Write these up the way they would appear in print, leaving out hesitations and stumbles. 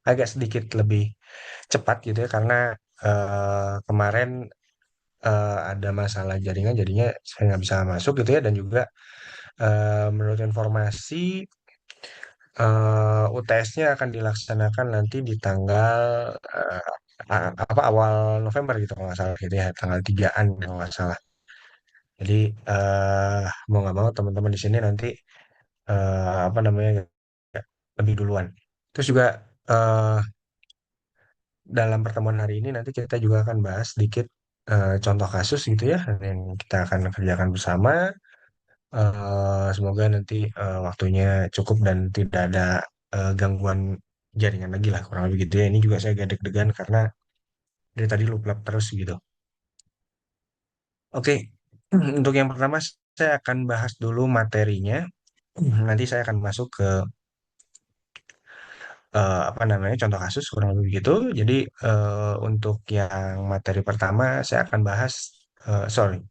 agak sedikit lebih cepat gitu ya karena kemarin ada masalah jaringan jadinya saya nggak bisa masuk gitu ya dan juga menurut informasi UTS-nya akan dilaksanakan nanti di tanggal apa awal November gitu kalau nggak salah gitu ya tanggal 3-an kalau nggak salah. Jadi mau nggak mau teman-teman di sini nanti apa namanya lebih duluan. Terus juga eh, dalam pertemuan hari ini nanti kita juga akan bahas sedikit contoh kasus gitu ya yang kita akan kerjakan bersama. Semoga nanti waktunya cukup dan tidak ada gangguan jaringan lagi lah kurang lebih gitu ya. Ini juga saya agak deg-degan karena dari tadi lupa terus gitu. Oke, untuk yang pertama saya akan bahas dulu materinya. Nanti saya akan masuk ke apa namanya contoh kasus kurang lebih gitu. Jadi untuk yang materi pertama saya akan bahas sorry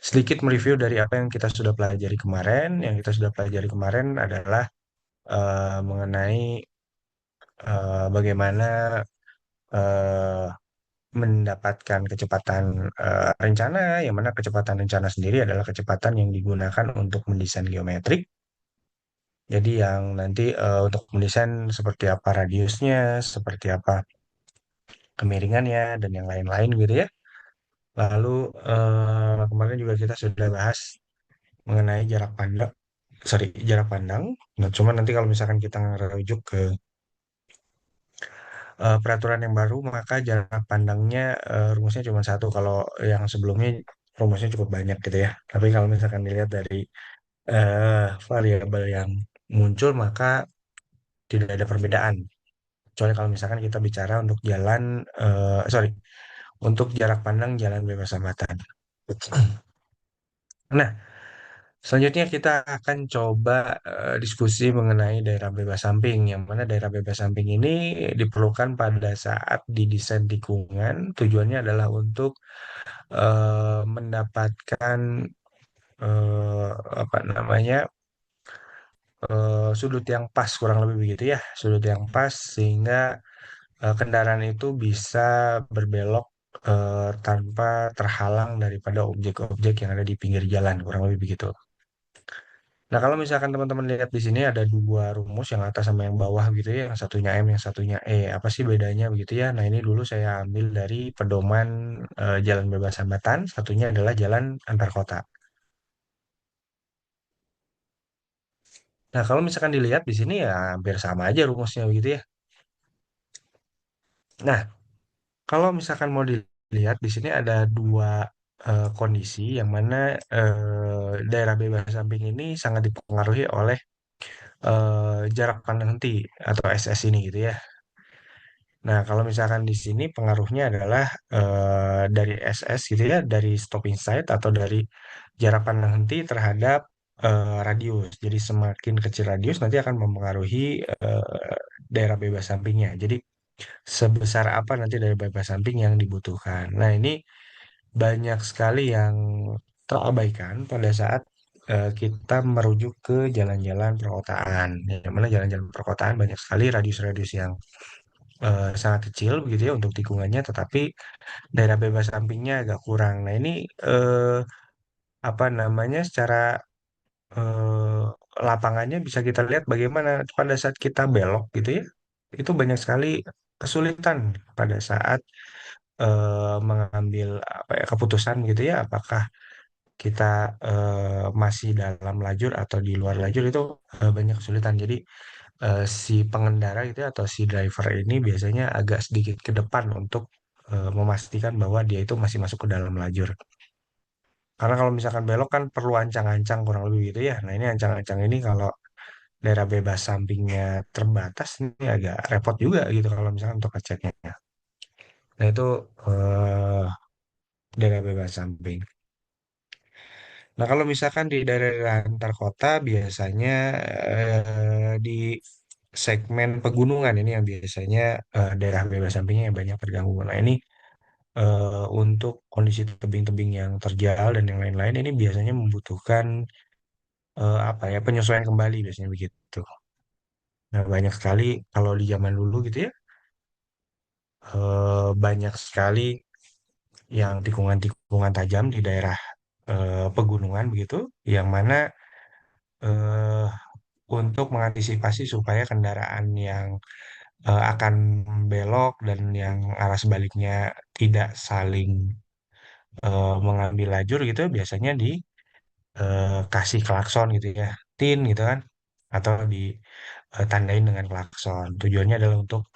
sedikit mereview dari apa yang kita sudah pelajari kemarin. Yang kita sudah pelajari kemarin adalah mengenai bagaimana eh, mendapatkan kecepatan rencana, yang mana kecepatan rencana sendiri adalah kecepatan yang digunakan untuk mendesain geometrik. Jadi yang nanti untuk mendesain seperti apa radiusnya, seperti apa kemiringannya, dan yang lain-lain gitu ya. Lalu kemarin juga kita sudah bahas mengenai jarak pandang, sorry, jarak pandang. Nah, cuma nanti kalau misalkan kita ngerujuk ke peraturan yang baru, maka jarak pandangnya rumusnya cuma satu. Kalau yang sebelumnya rumusnya cukup banyak gitu ya. Tapi kalau misalkan dilihat dari variabel yang muncul, maka tidak ada perbedaan. Kecuali kalau misalkan kita bicara untuk jalan, sorry, untuk jarak pandang jalan bebas hambatan. Nah, selanjutnya kita akan coba diskusi mengenai daerah bebas samping, yang mana daerah bebas samping ini diperlukan pada saat didesain tikungan. Tujuannya adalah untuk mendapatkan eh, apa namanya sudut yang pas kurang lebih begitu ya, sudut yang pas sehingga kendaraan itu bisa berbelok tanpa terhalang daripada objek-objek yang ada di pinggir jalan kurang lebih begitu. Nah, kalau misalkan teman-teman lihat di sini ada dua rumus yang atas sama yang bawah gitu ya, yang satunya M, yang satunya E. Apa sih bedanya begitu ya? Nah, ini dulu saya ambil dari pedoman jalan bebas hambatan, satunya adalah jalan antar kota. Nah, kalau misalkan dilihat di sini ya hampir sama aja rumusnya begitu ya. Nah, kalau misalkan mau dilihat di sini ada dua kondisi yang mana daerah bebas samping ini sangat dipengaruhi oleh jarak pandang henti atau SS ini gitu ya. Nah, kalau misalkan di sini pengaruhnya adalah dari SS gitu ya, dari stopping sight atau dari jarak pandang henti terhadap radius. Jadi semakin kecil radius nanti akan mempengaruhi daerah bebas sampingnya. Jadi sebesar apa nanti daerah bebas samping yang dibutuhkan. Nah, ini banyak sekali yang terabaikan pada saat kita merujuk ke jalan-jalan perkotaan. Yang mana jalan-jalan perkotaan banyak sekali radius-radius yang sangat kecil begitu ya untuk tikungannya, tetapi daerah bebas sampingnya agak kurang. Nah, ini eh, apa namanya secara eh, lapangannya bisa kita lihat bagaimana pada saat kita belok gitu ya, itu banyak sekali kesulitan pada saat mengambil apa ya keputusan gitu ya, apakah kita masih dalam lajur atau di luar lajur itu banyak kesulitan. Jadi si pengendara gitu ya, atau si driver ini biasanya agak sedikit ke depan untuk memastikan bahwa dia itu masih masuk ke dalam lajur. Karena kalau misalkan belok kan perlu ancang-ancang kurang lebih gitu ya. Nah, ini ancang-ancang ini kalau daerah bebas sampingnya terbatas ini agak repot juga gitu kalau misalkan untuk ngeceknya. Nah, itu eh, daerah bebas samping. Nah, kalau misalkan di daerah antar kota biasanya di segmen pegunungan ini yang biasanya daerah bebas sampingnya yang banyak terganggu. Nah, ini untuk kondisi tebing-tebing yang terjal dan yang lain-lain ini biasanya membutuhkan apa ya penyesuaian kembali biasanya begitu. Nah, banyak sekali kalau di zaman dulu gitu ya. banyak sekali yang tikungan-tikungan tajam di daerah pegunungan begitu, yang mana eh, untuk mengantisipasi supaya kendaraan yang akan belok dan yang arah sebaliknya tidak saling mengambil lajur gitu, biasanya dikasih klakson gitu ya, tin gitu kan, atau ditandain dengan klakson. Tujuannya adalah untuk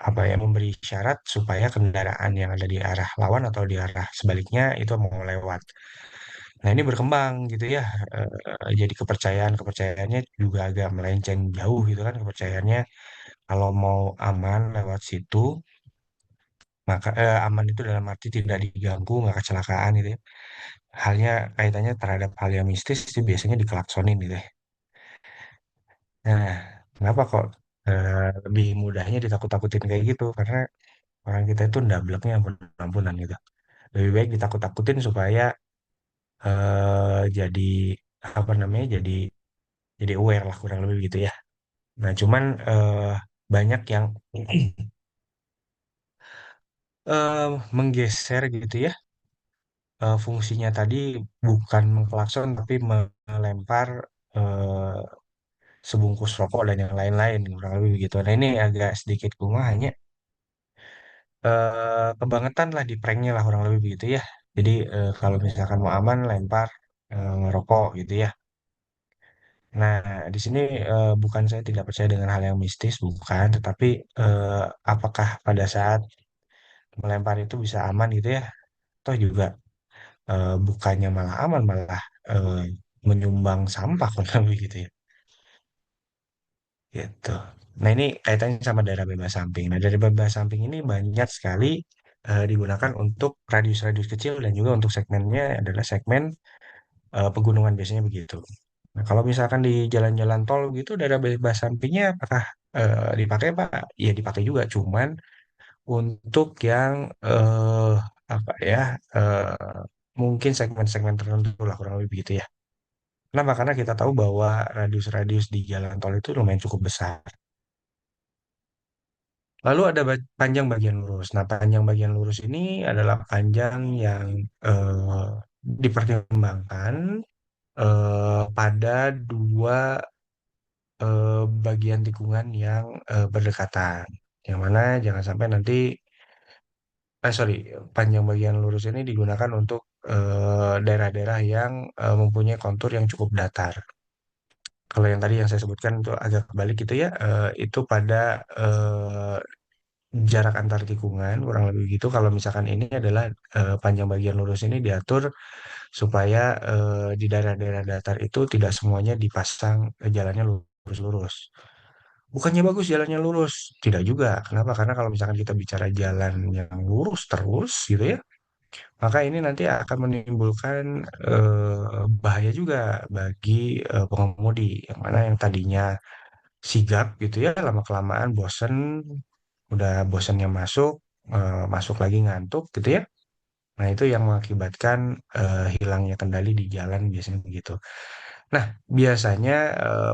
apa ya, memberi syarat supaya kendaraan yang ada di arah lawan atau di arah sebaliknya itu mau lewat. Nah, ini berkembang gitu ya. Jadi kepercayaannya juga agak melenceng jauh gitu kan kepercayaannya. Kalau mau aman lewat situ, maka aman itu dalam arti tidak diganggu, nggak kecelakaan gitu ya. Halnya kaitannya terhadap hal yang mistis itu biasanya dikelaksonin gitu ya. Nah, kenapa kok lebih mudahnya ditakut-takutin kayak gitu? Karena orang kita itu ndableknya ampun-ampunan gitu. Lebih baik ditakut-takutin supaya jadi apa namanya? Jadi aware lah kurang lebih gitu ya. Nah, cuman banyak yang menggeser gitu ya. Fungsinya tadi bukan mengklakson tapi melempar eh, sebungkus rokok dan yang lain-lain kurang lebih begitu. Nah, ini agak sedikit gua hanya kebangetan lah di pranknya lah kurang lebih begitu ya. Jadi kalau misalkan mau aman lempar ngerokok gitu ya. Nah, di sini bukan saya tidak percaya dengan hal yang mistis, bukan, tetapi apakah pada saat melempar itu bisa aman gitu ya? Atau juga bukannya malah aman, malah eh, menyumbang sampah kurang lebih gitu ya. Gitu. Nah, ini kaitannya sama daerah bebas samping. Nah, daerah bebas samping ini banyak sekali digunakan untuk radius-radius kecil dan juga untuk segmennya adalah segmen pegunungan biasanya begitu. Nah, kalau misalkan di jalan-jalan tol gitu daerah bebas sampingnya apakah dipakai Pak? Ya dipakai juga, cuman untuk yang apa ya mungkin segmen-segmen tertentu lah kurang lebih begitu ya. Kenapa? Karena kita tahu bahwa radius-radius di jalan tol itu lumayan cukup besar. Lalu ada panjang bagian lurus. Nah, panjang bagian lurus ini adalah panjang yang eh, dipertimbangkan pada dua bagian tikungan yang berdekatan. Yang mana jangan sampai nanti, sorry, panjang bagian lurus ini digunakan untuk daerah-daerah yang mempunyai kontur yang cukup datar. Kalau yang tadi yang saya sebutkan itu agak kebalik gitu ya, itu pada jarak antar tikungan kurang lebih gitu. Kalau misalkan ini adalah panjang bagian lurus ini diatur supaya di daerah-daerah datar itu tidak semuanya dipasang jalannya lurus-lurus. Bukannya bagus jalannya lurus, tidak juga. Kenapa? Karena kalau misalkan kita bicara jalan yang lurus terus gitu ya, maka ini nanti akan menimbulkan bahaya juga bagi pengemudi yang mana yang tadinya sigap gitu ya, lama-kelamaan bosen, udah bosennya masuk, masuk lagi ngantuk gitu ya. Nah, itu yang mengakibatkan hilangnya kendali di jalan biasanya begitu. Nah, biasanya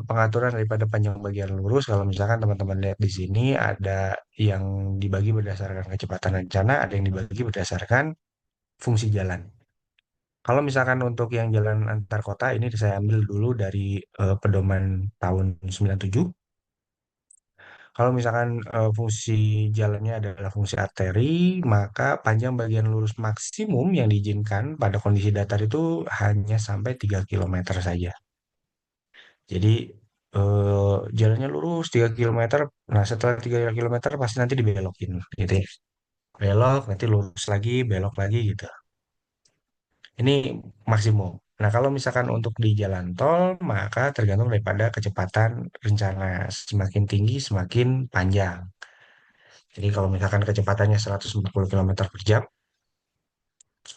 pengaturan daripada panjang bagian lurus, kalau misalkan teman-teman lihat di sini ada yang dibagi berdasarkan kecepatan rencana, ada yang dibagi berdasarkan fungsi jalan. Kalau misalkan untuk yang jalan antar kota, ini saya ambil dulu dari pedoman tahun 97. Kalau misalkan fungsi jalannya adalah fungsi arteri, maka panjang bagian lurus maksimum yang diizinkan pada kondisi datar itu hanya sampai 3 kilometer saja. Jadi jalannya lurus 3 kilometer, nah setelah 3 kilometer pasti nanti dibelokin gitu ya. Belok, nanti lurus lagi, belok lagi gitu. Ini maksimum. Nah, kalau misalkan untuk di jalan tol, maka tergantung daripada kecepatan rencana. Semakin tinggi, semakin panjang. Jadi kalau misalkan kecepatannya 140 km per jam,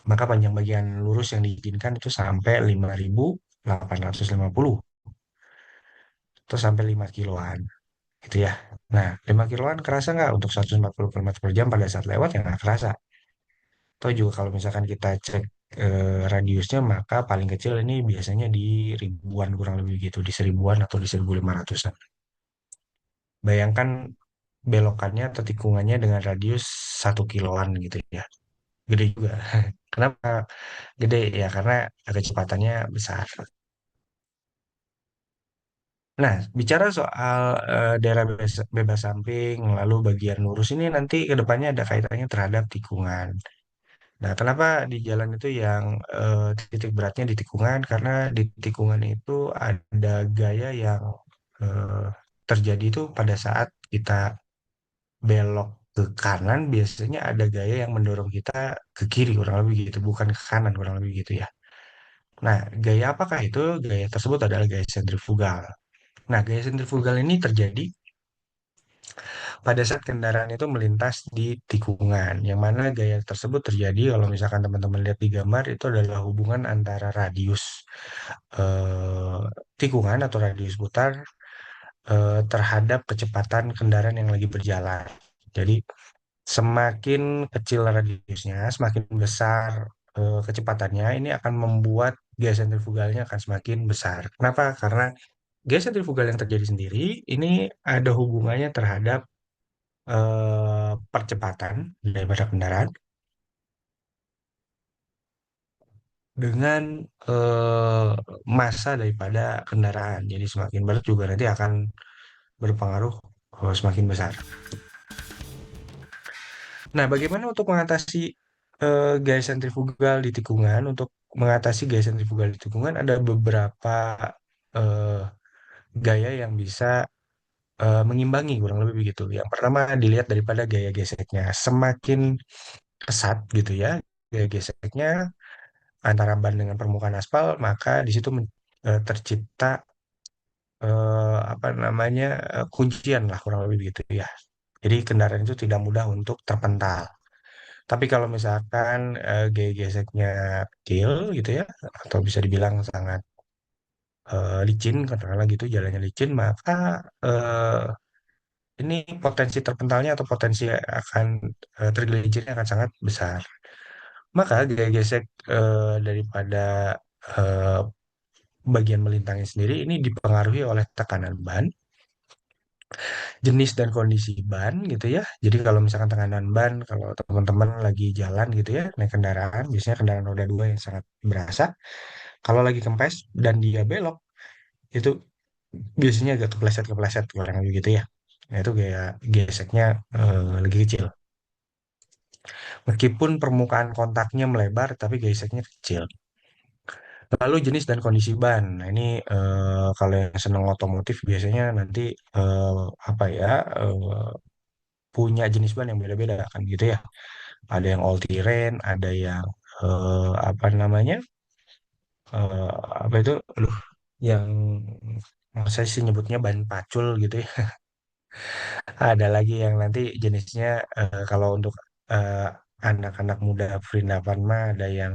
maka panjang bagian lurus yang diizinkan itu sampai 5.850 atau sampai 5 kiloan gitu ya. Nah, 5 kiloan kerasa nggak untuk 140 km per jam pada saat lewat ya nggak kerasa. Atau juga kalau misalkan kita cek radiusnya maka paling kecil ini biasanya di ribuan kurang lebih gitu, di seribuan atau di 1.500-an. Bayangkan belokannya atau tikungannya dengan radius 1 kiloan gitu ya. Gede juga. Kenapa gede? Ya karena kecepatannya besar. Nah, bicara soal daerah bebas, bebas samping, lalu bagian lurus ini nanti ke depannya ada kaitannya terhadap tikungan. Nah, kenapa di jalan itu yang titik beratnya di tikungan? Karena di tikungan itu ada gaya yang eh, terjadi itu pada saat kita belok ke kanan, biasanya ada gaya yang mendorong kita ke kiri, kurang lebih gitu, bukan ke kanan, kurang lebih gitu ya. Nah, gaya apakah itu? Gaya tersebut adalah gaya sentrifugal. Nah, gaya sentrifugal ini terjadi pada saat kendaraan itu melintas di tikungan, yang mana gaya tersebut terjadi kalau misalkan teman-teman lihat di gambar itu adalah hubungan antara radius eh, tikungan atau radius putar terhadap kecepatan kendaraan yang lagi berjalan. Jadi semakin kecil radiusnya, semakin besar kecepatannya, ini akan membuat gaya sentrifugalnya akan semakin besar. Kenapa? Karena gaya sentrifugal yang terjadi sendiri ini ada hubungannya terhadap percepatan daripada kendaraan dengan eh, massa daripada kendaraan. Jadi semakin berat juga nanti akan berpengaruh semakin besar. Nah, bagaimana untuk mengatasi gaya sentrifugal di tikungan? Untuk mengatasi gaya sentrifugal di tikungan ada beberapa eh, gaya yang bisa mengimbangi kurang lebih begitu. Yang pertama dilihat daripada gaya geseknya. Semakin kesat gitu ya, gaya geseknya antara ban dengan permukaan aspal, maka di situ tercipta apa namanya kuncian lah kurang lebih begitu ya. Jadi kendaraan itu tidak mudah untuk terpental. Tapi kalau misalkan gaya geseknya kecil gitu ya, atau bisa dibilang sangat licin, katakanlah gitu jalannya licin, maka ini potensi terpentalnya atau potensi akan tergelincirnya akan sangat besar. Maka gaya gesek daripada eh, bagian melintangnya sendiri ini dipengaruhi oleh tekanan ban, jenis dan kondisi ban gitu ya. Jadi kalau misalkan tekanan ban, kalau teman-teman lagi jalan gitu ya, naik kendaraan, biasanya kendaraan roda dua yang sangat berasa. Kalau lagi kempes dan dia belok, itu biasanya agak kepleset-kepleset kurang lebih gitu ya. Nah itu gaya geseknya lagi kecil. Meskipun permukaan kontaknya melebar, tapi geseknya kecil. Lalu jenis dan kondisi ban. Nah, ini kalau yang senang otomotif biasanya nanti eh, apa ya punya jenis ban yang beda-beda kan gitu ya. Ada yang all terrain, ada yang apa namanya? eh, apa itu? Aduh, yang saya sih nyebutnya ban pacul gitu ya. Ada lagi yang nanti jenisnya kalau untuk eh, anak-anak muda perindapan mah ada yang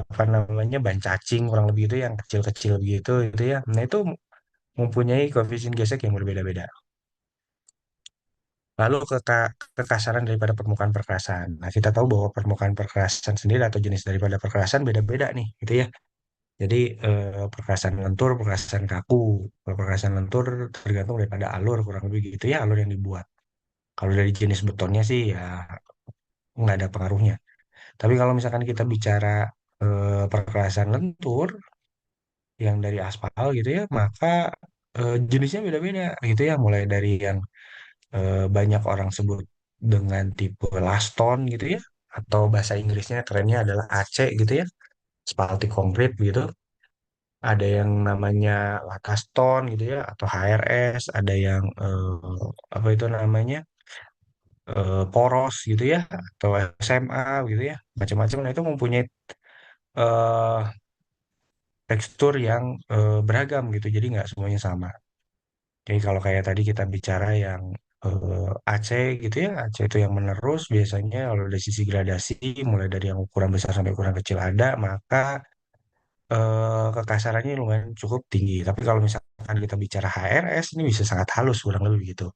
apa namanya ban cacing kurang lebih itu yang kecil-kecil begitu itu ya. Nah itu mempunyai koefisien gesek yang berbeda-beda. Lalu kekasaran daripada permukaan perkerasan. Nah kita tahu bahwa permukaan perkerasan sendiri atau jenis daripada perkerasan beda-beda nih, gitu ya. Jadi perkerasan lentur, perkerasan kaku. Kalau perkerasan lentur tergantung daripada alur kurang lebih gitu ya, alur yang dibuat. Kalau dari jenis betonnya sih ya nggak ada pengaruhnya. Tapi kalau misalkan kita bicara perkerasan lentur, yang dari aspal gitu ya, maka jenisnya beda-beda gitu ya, mulai dari yang banyak orang sebut dengan tipe laston gitu ya, atau bahasa Inggrisnya kerennya adalah AC gitu ya, spaltic concrete gitu. Ada yang namanya lakaston gitu ya, atau HRS, ada yang apa itu namanya poros gitu ya, atau SMA gitu ya, macam-macam. Nah itu mempunyai eh, tekstur yang beragam gitu, jadi nggak semuanya sama. Jadi kalau kayak tadi kita bicara yang AC gitu ya, AC itu yang menerus biasanya kalau dari sisi gradasi mulai dari yang ukuran besar sampai ukuran kecil ada, maka kekasarannya lumayan cukup tinggi. Tapi kalau misalkan kita bicara HRS ini bisa sangat halus kurang lebih gitu.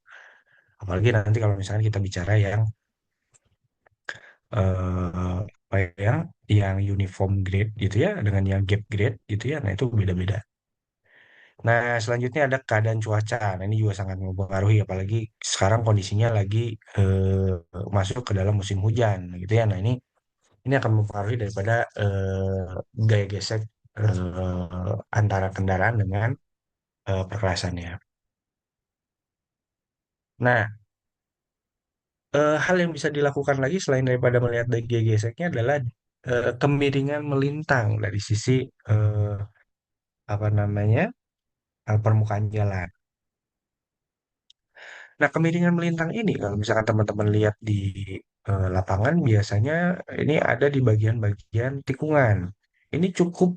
Apalagi nanti kalau misalkan kita bicara yang apa ya, yang uniform grade gitu ya dengan yang gap grade gitu ya, nah itu beda-beda. Nah, selanjutnya ada keadaan cuaca. Nah, ini juga sangat mempengaruhi, apalagi sekarang kondisinya lagi masuk ke dalam musim hujan, gitu ya. Nah, ini akan mempengaruhi daripada gaya gesek antara kendaraan dengan perkerasannya. Nah, hal yang bisa dilakukan lagi selain daripada melihat dari gaya geseknya adalah kemiringan melintang dari sisi eh, apa namanya permukaan jalan. Nah, kemiringan melintang ini kalau misalkan teman-teman lihat di lapangan biasanya ini ada di bagian-bagian tikungan. Ini cukup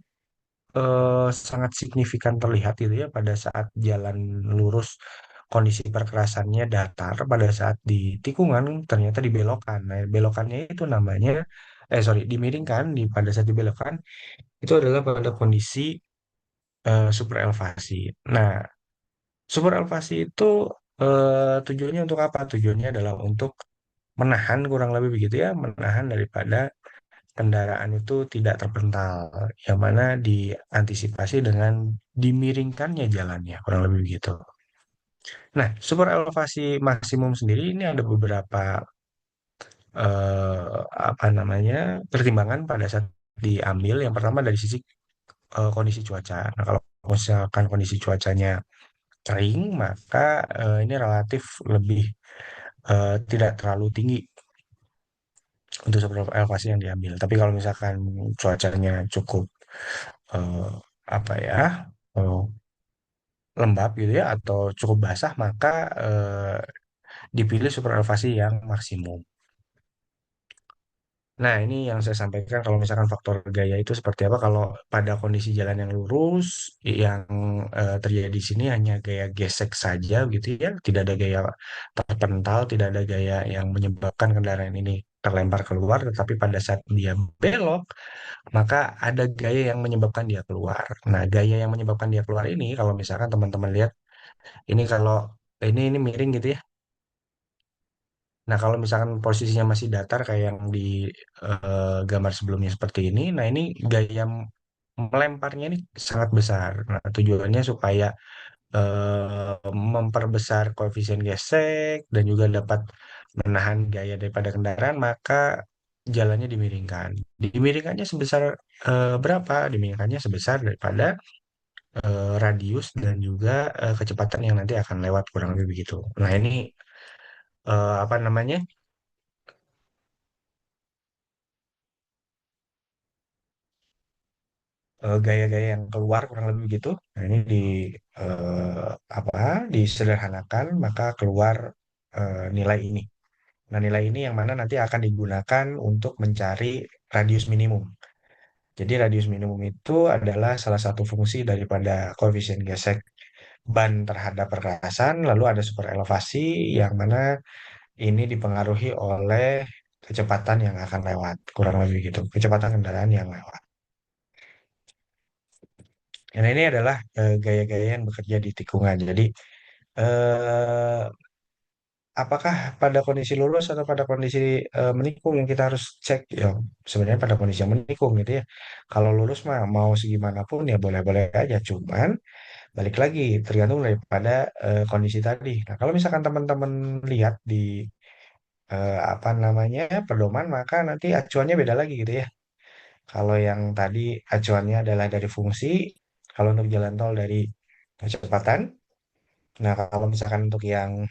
sangat signifikan terlihat gitu ya pada saat jalan lurus kondisi perkerasannya datar pada saat di tikungan ternyata dibelokkan. Nah, belokannya itu namanya sorry dimiringkan di pada saat dibelokkan itu adalah pada kondisi super elevasi. Nah, super elevasi itu tujuannya untuk apa? Tujuannya adalah untuk menahan kurang lebih begitu ya, menahan daripada kendaraan itu tidak terpental, yang mana diantisipasi dengan dimiringkannya jalannya, kurang lebih begitu. Nah, super elevasi maksimum sendiri ini ada beberapa apa namanya pertimbangan pada saat diambil. Yang pertama dari sisi kondisi cuaca. Nah, kalau misalkan kondisi cuacanya kering, maka ini relatif lebih tidak terlalu tinggi untuk super elevasi yang diambil. Tapi kalau misalkan cuacanya cukup eh, apa ya eh, lembab gitu ya atau cukup basah, maka dipilih super elevasi yang maksimum. Nah, ini yang saya sampaikan kalau misalkan faktor gaya itu seperti apa kalau pada kondisi jalan yang lurus yang terjadi di sini hanya gaya gesek saja gitu ya, tidak ada gaya terpental, tidak ada gaya yang menyebabkan kendaraan ini terlempar keluar, tetapi pada saat dia belok maka ada gaya yang menyebabkan dia keluar. Nah, gaya yang menyebabkan dia keluar ini kalau misalkan teman-teman lihat ini kalau ini miring gitu ya. Nah, kalau misalkan posisinya masih datar kayak yang di gambar sebelumnya seperti ini, nah ini gaya melemparnya ini sangat besar. Nah, tujuannya supaya memperbesar koefisien gesek dan juga dapat menahan gaya daripada kendaraan, maka jalannya dimiringkan. Dimiringkannya sebesar berapa? Dimiringkannya sebesar daripada radius dan juga kecepatan yang nanti akan lewat kurang lebih begitu. Nah, ini apa namanya? Gaya-gaya yang keluar kurang lebih begitu. Nah, ini apa disederhanakan maka keluar nilai ini. Nah, nilai ini yang mana nanti akan digunakan untuk mencari radius minimum. Jadi radius minimum itu adalah salah satu fungsi daripada koefisien gesek ban terhadap perkerasan, lalu ada super elevasi yang mana ini dipengaruhi oleh kecepatan yang akan lewat, kurang lebih gitu, kecepatan kendaraan yang lewat. Dan ini adalah gaya-gaya yang bekerja di tikungan. Jadi, eh, apakah pada kondisi lurus atau pada kondisi menikung yang kita harus cek? Ya, sebenarnya pada kondisi yang menikung gitu ya. Kalau lurus mah mau segimanapun ya boleh-boleh aja. Cuman balik lagi tergantung daripada kondisi tadi. Nah, kalau misalkan teman-teman lihat di apa namanya pedoman, maka nanti acuannya beda lagi gitu ya. Kalau yang tadi acuannya adalah dari fungsi, kalau untuk jalan tol dari kecepatan. Nah, kalau misalkan untuk yang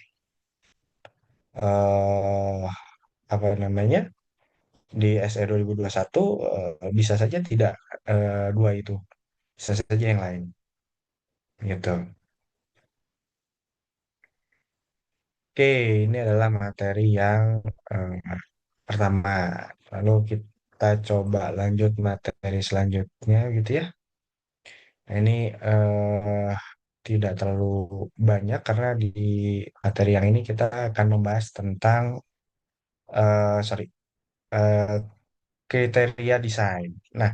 eh, apa namanya di SE 2021 bisa saja tidak dua itu, bisa saja yang lain gitu. Oke, ini adalah materi yang eh, pertama. Lalu kita coba lanjut materi selanjutnya gitu ya. Nah, ini eh, tidak terlalu banyak karena di materi yang ini kita akan membahas tentang sorry eh, kriteria desain. Nah,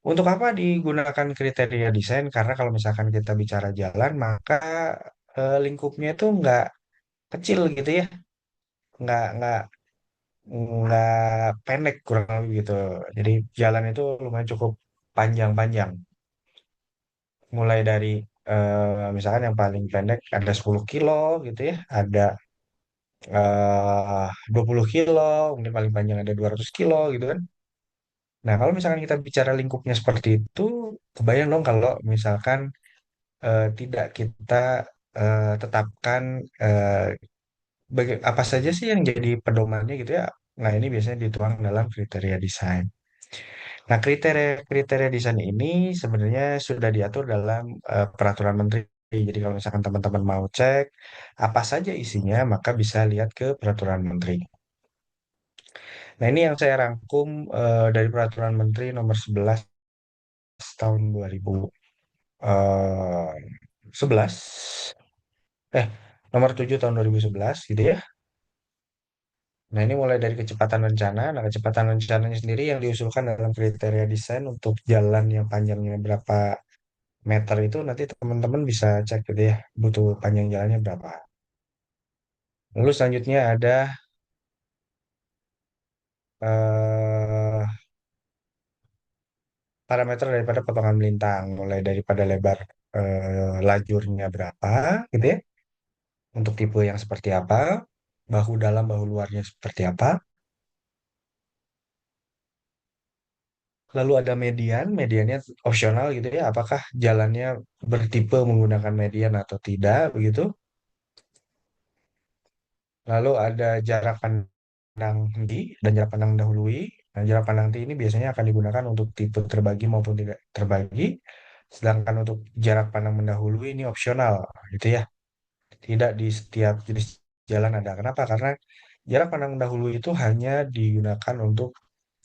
untuk apa digunakan kriteria desain? Karena kalau misalkan kita bicara jalan, maka lingkupnya itu nggak kecil gitu ya, nggak nggak pendek kurang lebih gitu. Jadi jalan itu lumayan cukup panjang-panjang, mulai dari misalkan yang paling pendek ada 10 kilo gitu ya, ada 20 kilo, mungkin paling panjang ada 200 kilo gitu kan. Nah, kalau misalkan kita bicara lingkupnya seperti itu, kebayang dong kalau misalkan tidak kita tetapkan apa saja sih yang jadi pedomannya gitu ya. Nah, ini biasanya dituang dalam kriteria desain. Nah, kriteria desain ini sebenarnya sudah diatur dalam peraturan menteri. Jadi kalau misalkan teman-teman mau cek apa saja isinya, maka bisa lihat ke peraturan menteri. Nah, ini yang saya rangkum dari peraturan menteri nomor 11 tahun 2011. Eh, nomor 7 tahun 2011 gitu ya. Nah, ini mulai dari kecepatan rencana. Nah, kecepatan rencananya sendiri yang diusulkan dalam kriteria desain untuk jalan yang panjangnya berapa meter itu nanti teman-teman bisa cek gitu ya, butuh panjang jalannya berapa. Lalu selanjutnya ada eh, parameter daripada potongan melintang, mulai daripada lebar lajurnya berapa gitu ya, untuk tipe yang seperti apa, bahu dalam, bahu luarnya seperti apa. Lalu ada median, mediannya opsional gitu ya, apakah jalannya bertipe menggunakan median atau tidak begitu. Lalu ada jarak pandang tinggi dan jarak pandang dahului. Nah, jarak pandang tinggi ini biasanya akan digunakan untuk tipe terbagi maupun tidak terbagi. Sedangkan untuk jarak pandang mendahului ini opsional gitu ya. Tidak di setiap jenis jalan ada. Kenapa? Karena jarak pandang dahulu itu hanya digunakan untuk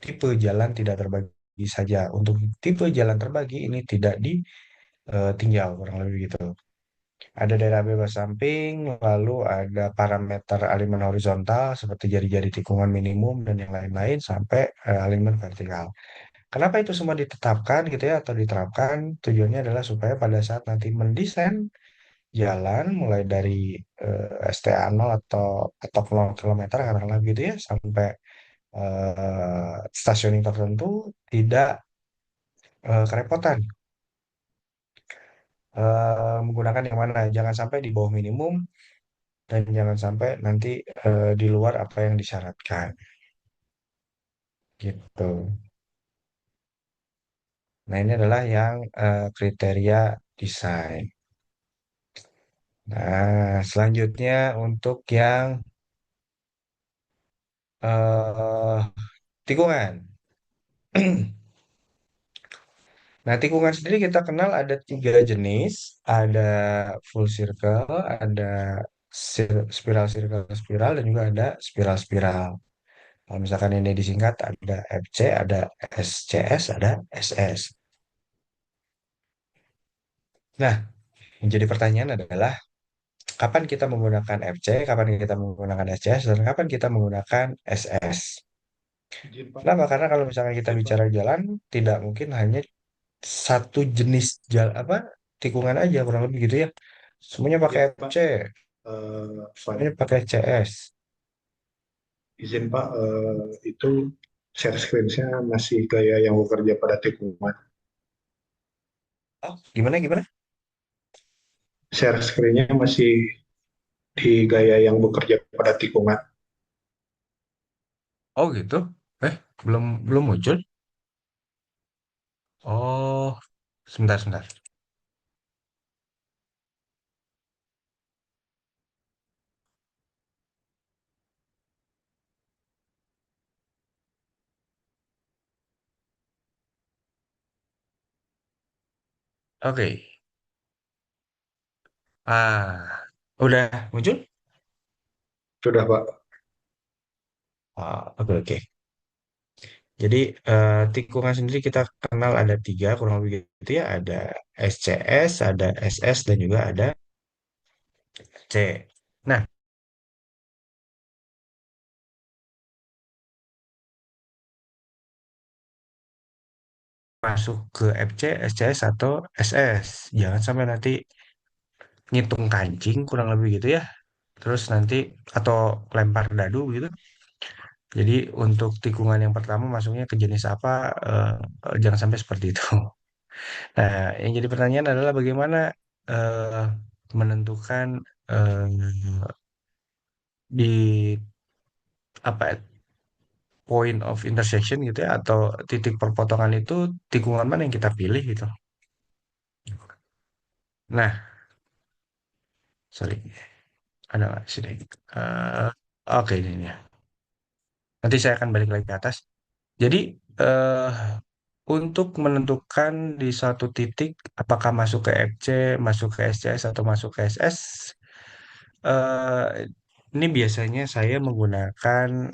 tipe jalan tidak terbagi saja. Untuk tipe jalan terbagi ini tidak ditinjau, kurang lebih gitu. Ada daerah bebas samping, lalu ada parameter aliran horizontal seperti jari-jari tikungan minimum dan yang lain-lain sampai aliran vertikal. Kenapa itu semua ditetapkan gitu ya atau diterapkan? Tujuannya adalah supaya pada saat nanti mendesain jalan mulai dari STA 0 atau kilometer katakanlah gitu ya sampai stasiun tertentu tidak kerepotan menggunakan yang mana. Jangan sampai di bawah minimum dan jangan sampai nanti di luar apa yang disyaratkan gitu. Nah, ini adalah yang kriteria desain. Nah, selanjutnya untuk yang eh tikungan. Nah, tikungan sendiri kita kenal ada tiga jenis, ada full circle, ada spiral circle spiral, dan juga ada spiral spiral. Kalau misalkan ini disingkat ada FC, ada SCS, ada SS. Nah, yang jadi pertanyaan adalah kapan kita menggunakan FC, kapan kita menggunakan SCS, dan kapan kita menggunakan SS. Izin Pak, Kenapa? Karena kalau misalkan kita izin Pak, bicara jalan, tidak mungkin hanya satu jenis jalan apa tikungan aja kurang lebih gitu ya. Semuanya pakai izin Pak, FC, Pak, semuanya pakai CS. izin Pak, itu share screen-nya masih gaya yang bekerja pada tikungan. Oh, gimana gimana? Share screen-nya masih di gaya yang bekerja pada tikungan. Oh gitu. Eh, belum belum muncul. Oh, sebentar sebentar. Oke. Udah muncul? Sudah Pak. Oke oke. Jadi tikungan sendiri kita kenal ada tiga kurang lebih gitu ya. Ada SCS, ada SS, dan juga ada C. Nah, masuk ke FC, SCS, atau SS. Jangan sampai nanti ngitung kancing kurang lebih gitu ya. Terus nanti atau lempar dadu gitu. Jadi untuk tikungan yang pertama masuknya ke jenis apa? Jangan sampai seperti itu. Nah, yang jadi pertanyaan adalah bagaimana? eh, menentukan eh, di apa ya, point of intersection gitu ya atau titik perpotongan itu tikungan mana yang kita pilih gitu. Nah, sorry, ada nggak sini? Eh, oke ini ya. Nanti saya akan balik lagi ke atas. Jadi eh, untuk menentukan di suatu titik apakah masuk ke FC, masuk ke SCS atau masuk ke SS, eh, ini biasanya saya menggunakan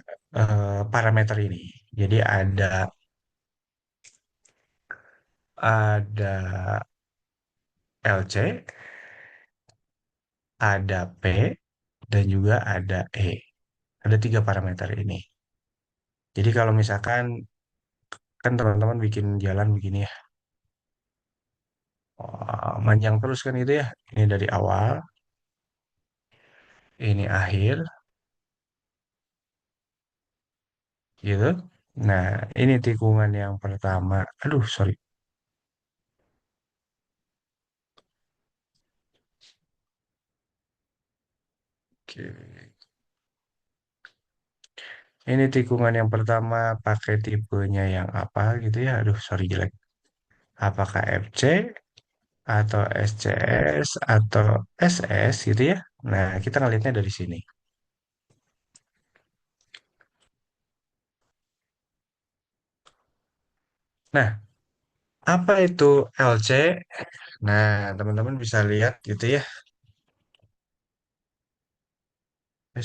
parameter ini. Jadi ada LC, ada P, dan juga ada E. Ada tiga parameter ini. Jadi kalau misalkan kan teman-teman bikin jalan begini ya, wah, manjang terus kan itu ya. Ini dari awal, ini akhir, gitu. Nah, ini tikungan yang pertama. Aduh, sorry. Oke. Ini tikungan yang pertama pakai tipenya yang apa gitu ya. Aduh, sorry jelek. Apakah FC atau SCS atau SS gitu ya. Nah, kita ngelihatnya dari sini. Nah, apa itu LC? Nah, teman-teman bisa lihat gitu ya.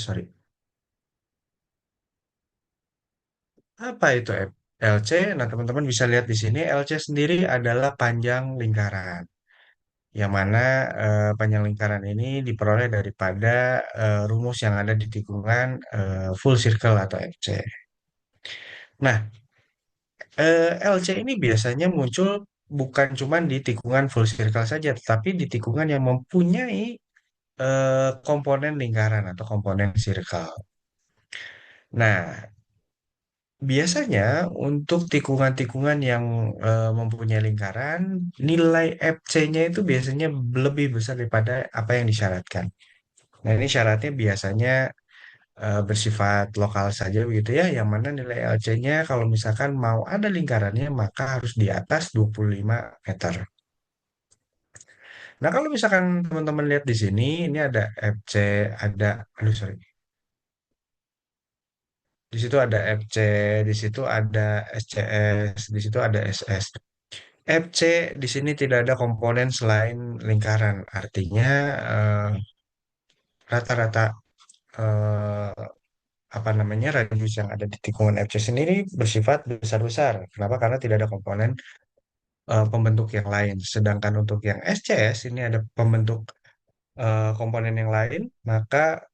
Sorry. Apa itu LC? Nah, teman-teman bisa lihat di sini. LC sendiri adalah panjang lingkaran. Yang mana panjang lingkaran ini diperoleh daripada rumus yang ada di tikungan full circle atau FC. Nah, LC ini biasanya muncul bukan cuma di tikungan full circle saja, tetapi di tikungan yang mempunyai komponen lingkaran atau komponen circle. Nah, biasanya untuk tikungan-tikungan yang mempunyai lingkaran, nilai FC-nya itu biasanya lebih besar daripada apa yang disyaratkan. Nah, ini syaratnya biasanya bersifat lokal saja begitu ya, yang mana nilai LC-nya kalau misalkan mau ada lingkarannya maka harus di atas 25 meter. Nah, kalau misalkan teman-teman lihat di sini, ini ada FC, aduh sorry, di situ ada FC, di situ ada SCS, di situ ada SS. FC di sini tidak ada komponen selain lingkaran, artinya eh, rata-rata eh, apa namanya radius yang ada di tikungan FC sendiri bersifat besar-besar. Kenapa? Karena tidak ada komponen pembentuk yang lain. Sedangkan untuk yang SCS ini ada pembentuk komponen yang lain, maka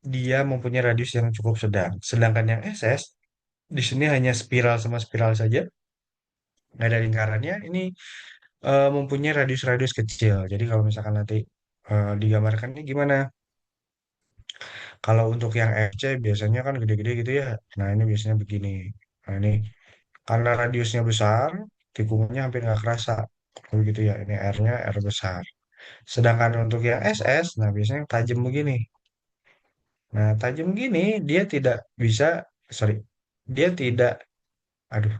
dia mempunyai radius yang cukup sedang. Sedangkan yang SS di sini hanya spiral sama spiral saja, nggak ada lingkarannya. Ini mempunyai radius-radius kecil. Jadi kalau misalkan nanti digambarkannya gimana? Kalau untuk yang FC biasanya kan gede-gede gitu ya. Nah ini biasanya begini. Nah ini karena radiusnya besar, tikungannya hampir nggak kerasa. Begitu ya. Ini R-nya R besar. Sedangkan untuk yang SS, nah biasanya tajam begini. Nah tajam gini dia tidak bisa, sorry, dia tidak, aduh,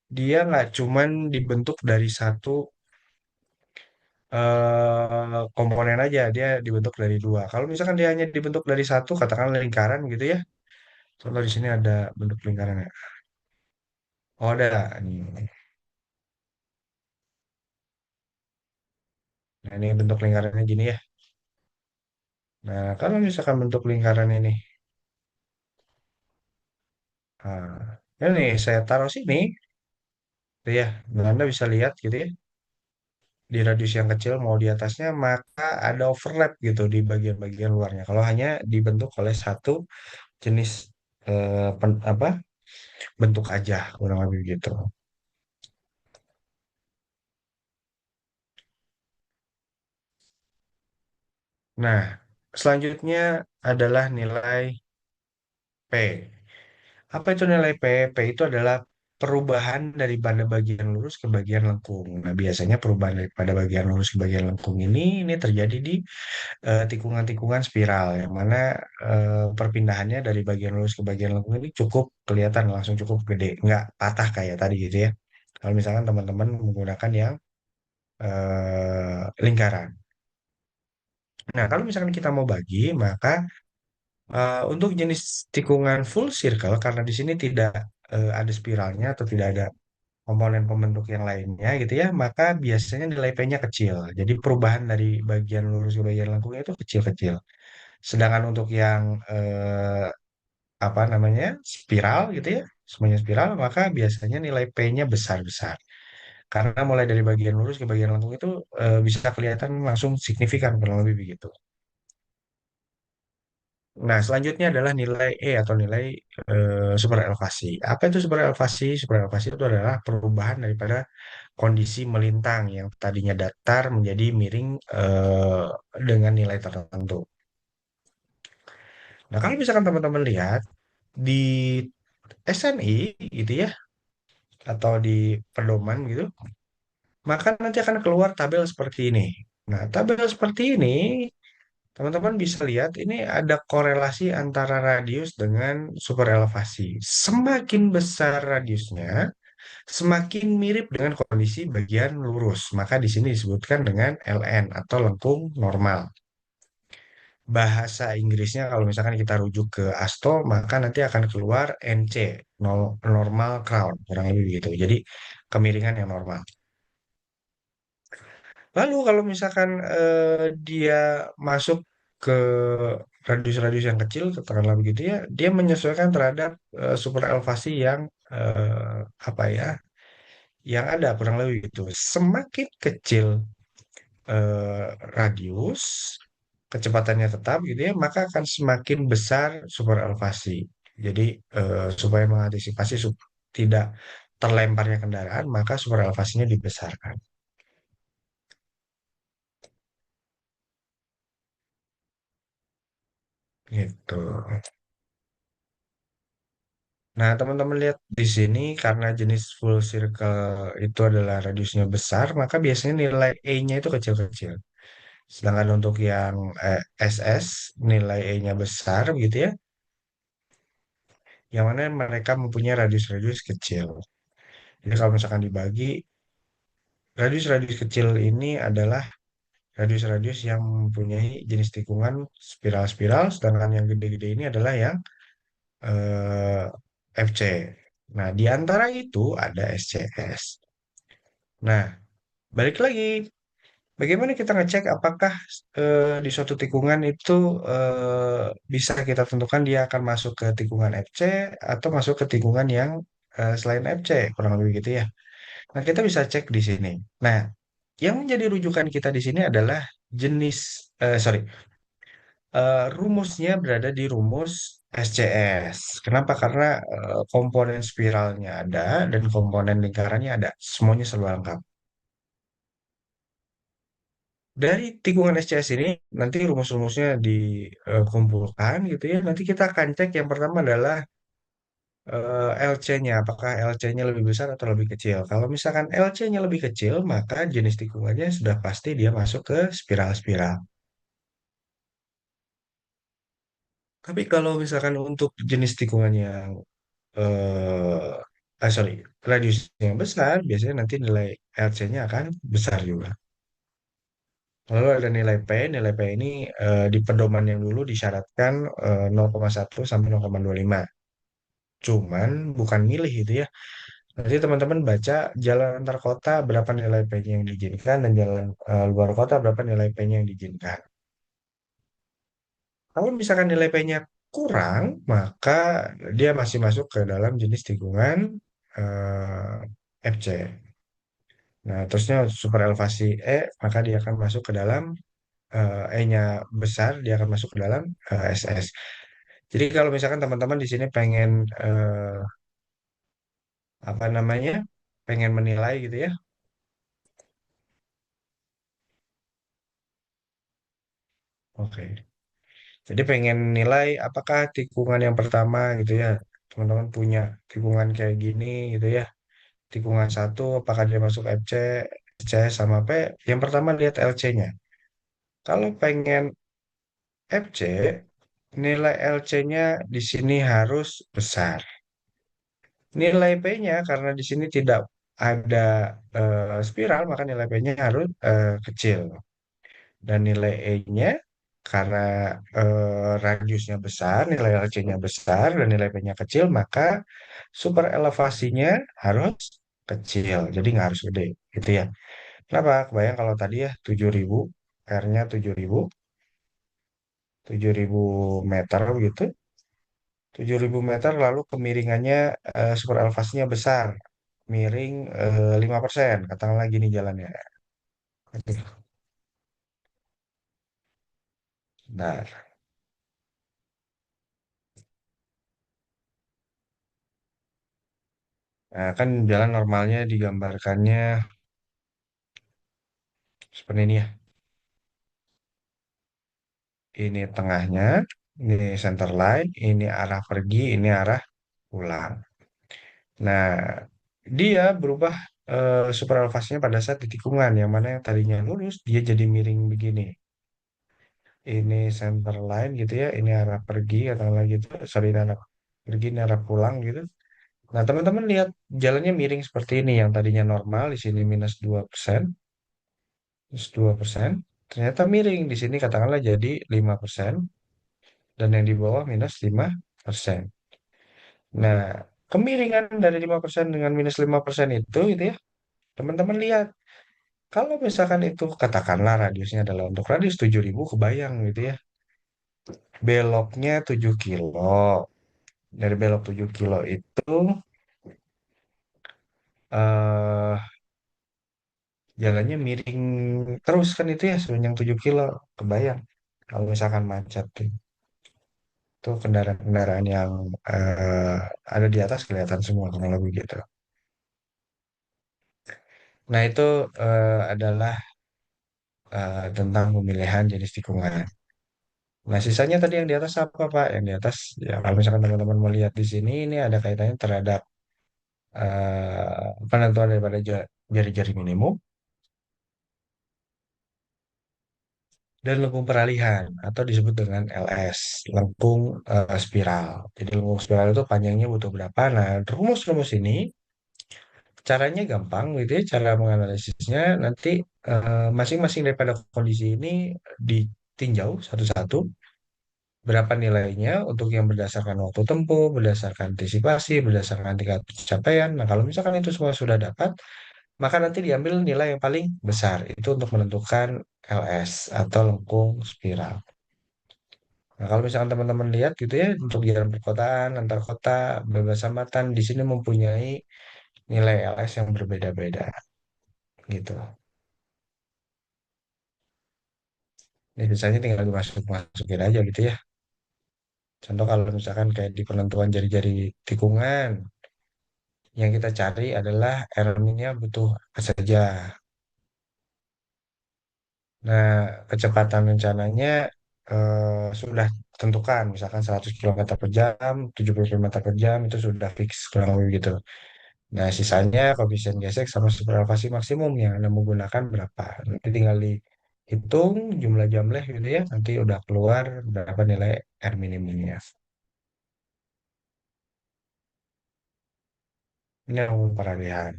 dia nggak cuman dibentuk dari satu komponen aja, dia dibentuk dari dua. Kalau misalkan dia hanya dibentuk dari satu, katakanlah lingkaran gitu ya. Contoh di sini ada bentuk lingkaran ya. Oh ada, ini. Nah ini bentuk lingkarannya gini ya. Nah kalau misalkan bentuk lingkaran ini, ini saya taruh sini, gitu ya. Nah, Anda bisa lihat gitu ya. Di radius yang kecil mau di atasnya, maka ada overlap gitu di bagian-bagian luarnya. Kalau hanya dibentuk oleh satu jenis apa bentuk aja, kurang lebih gitu. Nah, selanjutnya adalah nilai P. Apa itu nilai P? P itu adalah perubahan daripada bagian lurus ke bagian lengkung. Nah, biasanya perubahan daripada bagian lurus ke bagian lengkung ini terjadi di tikungan-tikungan spiral, yang mana perpindahannya dari bagian lurus ke bagian lengkung ini cukup kelihatan langsung cukup gede, nggak patah kayak tadi gitu ya. Kalau misalkan teman-teman menggunakan yang lingkaran. Nah, kalau misalkan kita mau bagi, maka untuk jenis tikungan full circle, karena di sini tidak ada spiralnya atau tidak ada komponen pembentuk yang lainnya gitu ya, maka biasanya nilai P-nya kecil. Jadi perubahan dari bagian lurus ke bagian lengkungnya itu kecil-kecil. Sedangkan untuk yang apa namanya spiral gitu ya, semuanya spiral, maka biasanya nilai P-nya besar-besar. Karena mulai dari bagian lurus ke bagian lengkung itu bisa kelihatan langsung signifikan kurang lebih begitu. Nah, selanjutnya adalah nilai E atau nilai super elevasi. Apa itu super elevasi? Super elevasi itu adalah perubahan daripada kondisi melintang yang tadinya datar menjadi miring dengan nilai tertentu. Nah, kalau misalkan teman-teman lihat di SNI gitu ya, atau di pedoman gitu, maka nanti akan keluar tabel seperti ini. Nah, tabel seperti ini, teman-teman bisa lihat ini ada korelasi antara radius dengan super elevasi. Semakin besar radiusnya, semakin mirip dengan kondisi bagian lurus. Maka di sini disebutkan dengan LN atau lengkung normal. Bahasa Inggrisnya kalau misalkan kita rujuk ke ASTO, maka nanti akan keluar NC, normal crown, kurang lebih begitu. Jadi kemiringan yang normal. Lalu kalau misalkan dia masuk ke radius-radius yang kecil, katakanlah begitu ya, dia menyesuaikan terhadap super elevasi yang apa ya, yang ada kurang lebih gitu. Semakin kecil eh, radius, kecepatannya tetap gitu ya, maka akan semakin besar super elevasi. Jadi supaya mengantisipasi tidak terlemparnya kendaraan, maka super elevasinya dibesarkan. Gitu. Nah, teman-teman lihat di sini karena jenis full circle itu adalah radiusnya besar, maka biasanya nilai E-nya itu kecil-kecil. Sedangkan untuk yang SS, nilai E-nya besar gitu ya, yang mana mereka mempunyai radius-radius kecil. Jadi kalau misalkan dibagi, radius-radius kecil ini adalah radius-radius yang mempunyai jenis tikungan spiral-spiral, sedangkan yang gede-gede ini adalah yang eh, FC. Nah, di antara itu ada SCS. Nah, balik lagi, bagaimana kita ngecek apakah di suatu tikungan itu bisa kita tentukan dia akan masuk ke tikungan FC atau masuk ke tikungan yang selain FC, kurang lebih gitu ya. Nah, kita bisa cek di sini. Nah, yang menjadi rujukan kita di sini adalah jenis, sorry, rumusnya berada di rumus SCS. Kenapa? Karena komponen spiralnya ada dan komponen lingkarannya ada. Semuanya serba lengkap. Dari tikungan SCS ini, nanti rumus-rumusnya dikumpulkan gitu ya. Nanti kita akan cek yang pertama adalah LC-nya. Apakah LC-nya lebih besar atau lebih kecil. Kalau misalkan LC-nya lebih kecil, maka jenis tikungannya sudah pasti dia masuk ke spiral-spiral. Tapi kalau misalkan untuk jenis tikungan yang sorry, radius yang besar, biasanya nanti nilai LC-nya akan besar juga. Lalu ada nilai P ini di pedoman yang dulu disyaratkan 0,1 sampai 0,25. Cuman bukan milih itu ya. Nanti teman-teman baca jalan antar kota berapa nilai P-nya yang diizinkan dan jalan luar kota berapa nilai P-nya yang diizinkan. Kalau misalkan nilai P-nya kurang, maka dia masih masuk ke dalam jenis tikungan FC. Nah, terusnya super elevasi E, maka dia akan masuk ke dalam E-nya besar, dia akan masuk ke dalam SS. Jadi kalau misalkan teman-teman di sini pengen apa namanya, pengen menilai gitu ya. Oke. Jadi pengen nilai apakah tikungan yang pertama gitu ya, teman-teman punya tikungan kayak gini gitu ya. tikungan satu, apakah dia masuk FC, C sama P? Yang pertama lihat LC-nya. Kalau pengen FC, nilai LC-nya di sini harus besar. Nilai P-nya karena di sini tidak ada spiral, maka nilai P-nya harus kecil. Dan nilai E-nya karena radiusnya besar, nilai LC-nya besar, dan nilai P-nya kecil, maka super elevasinya harus kecil. Jadi nggak harus gede, gitu ya. Kenapa? Kebayang kalau tadi ya 7.000, R-nya 7.000 meter gitu. 7.000 meter lalu kemiringannya super elevasinya besar. Miring 5%, katakanlah gini jalannya. Nah, nah, kan jalan normalnya digambarkannya seperti ini ya. Ini tengahnya, ini center line, ini arah pergi, ini arah pulang. Nah, dia berubah super elevasinya pada saat di tikungan, yang mana yang tadinya lurus, dia jadi miring begini. Ini center line gitu ya, ini arah pergi, katakanlah gitu. Sorry, ini arah pergi, ini arah pulang gitu. Nah, teman-teman lihat jalannya miring seperti ini, yang tadinya normal, di sini minus 2%, ternyata miring. Di sini katakanlah jadi 5%, dan yang di bawah minus 5%. Nah, kemiringan dari 5% dengan minus 5% itu ya, teman-teman lihat. Kalau misalkan itu katakanlah radiusnya adalah untuk radius 7.000, kebayang gitu ya. Beloknya 7 kilo. Dari belok 7 kilo itu eh jalannya miring terus kan itu ya sepanjang 7 kilo. Kebayang kalau misalkan macet tuh. Itu kendaraan-kendaraan yang eh, ada di atas kelihatan semua kurang lebih gitu. Nah, itu adalah tentang pemilihan jenis tikungan. Nah, sisanya tadi yang di atas apa, Pak? Yang di atas, ya kalau misalkan teman-teman melihat di sini, ini ada kaitannya terhadap penentuan daripada jari-jari minimum dan lengkung peralihan atau disebut dengan LS, lengkung spiral. Jadi lengkung spiral itu panjangnya butuh berapa? Nah, rumus-rumus ini caranya gampang gitu ya, cara menganalisisnya nanti masing-masing daripada kondisi ini ditinjau satu-satu. Berapa nilainya untuk yang berdasarkan waktu tempuh, berdasarkan antisipasi, berdasarkan tingkat pencapaian. Nah, kalau misalkan itu semua sudah dapat, maka nanti diambil nilai yang paling besar. Itu untuk menentukan LS atau lengkung spiral. Nah, kalau misalkan teman-teman lihat gitu ya, untuk jalan perkotaan, antar kota, bebas hambatan, di sini mempunyai nilai LS yang berbeda-beda gitu. Ini biasanya tinggal dimasukin aja gitu ya. Contoh kalau misalkan kayak di penentuan jari-jari tikungan, yang kita cari adalah R-nya butuh apa saja. Nah, kecepatan rencananya sudah tentukan, misalkan 100 km per jam, 70 km per jam, itu sudah fix kurang lebih gitu. Nah, sisanya koefisien gesek sama super elevasi maksimum yang Anda menggunakan berapa. Nanti tinggal dihitung jumlah jam leh gitu ya, nanti udah keluar berapa nilai R minimumnya. Ini yang peralihan.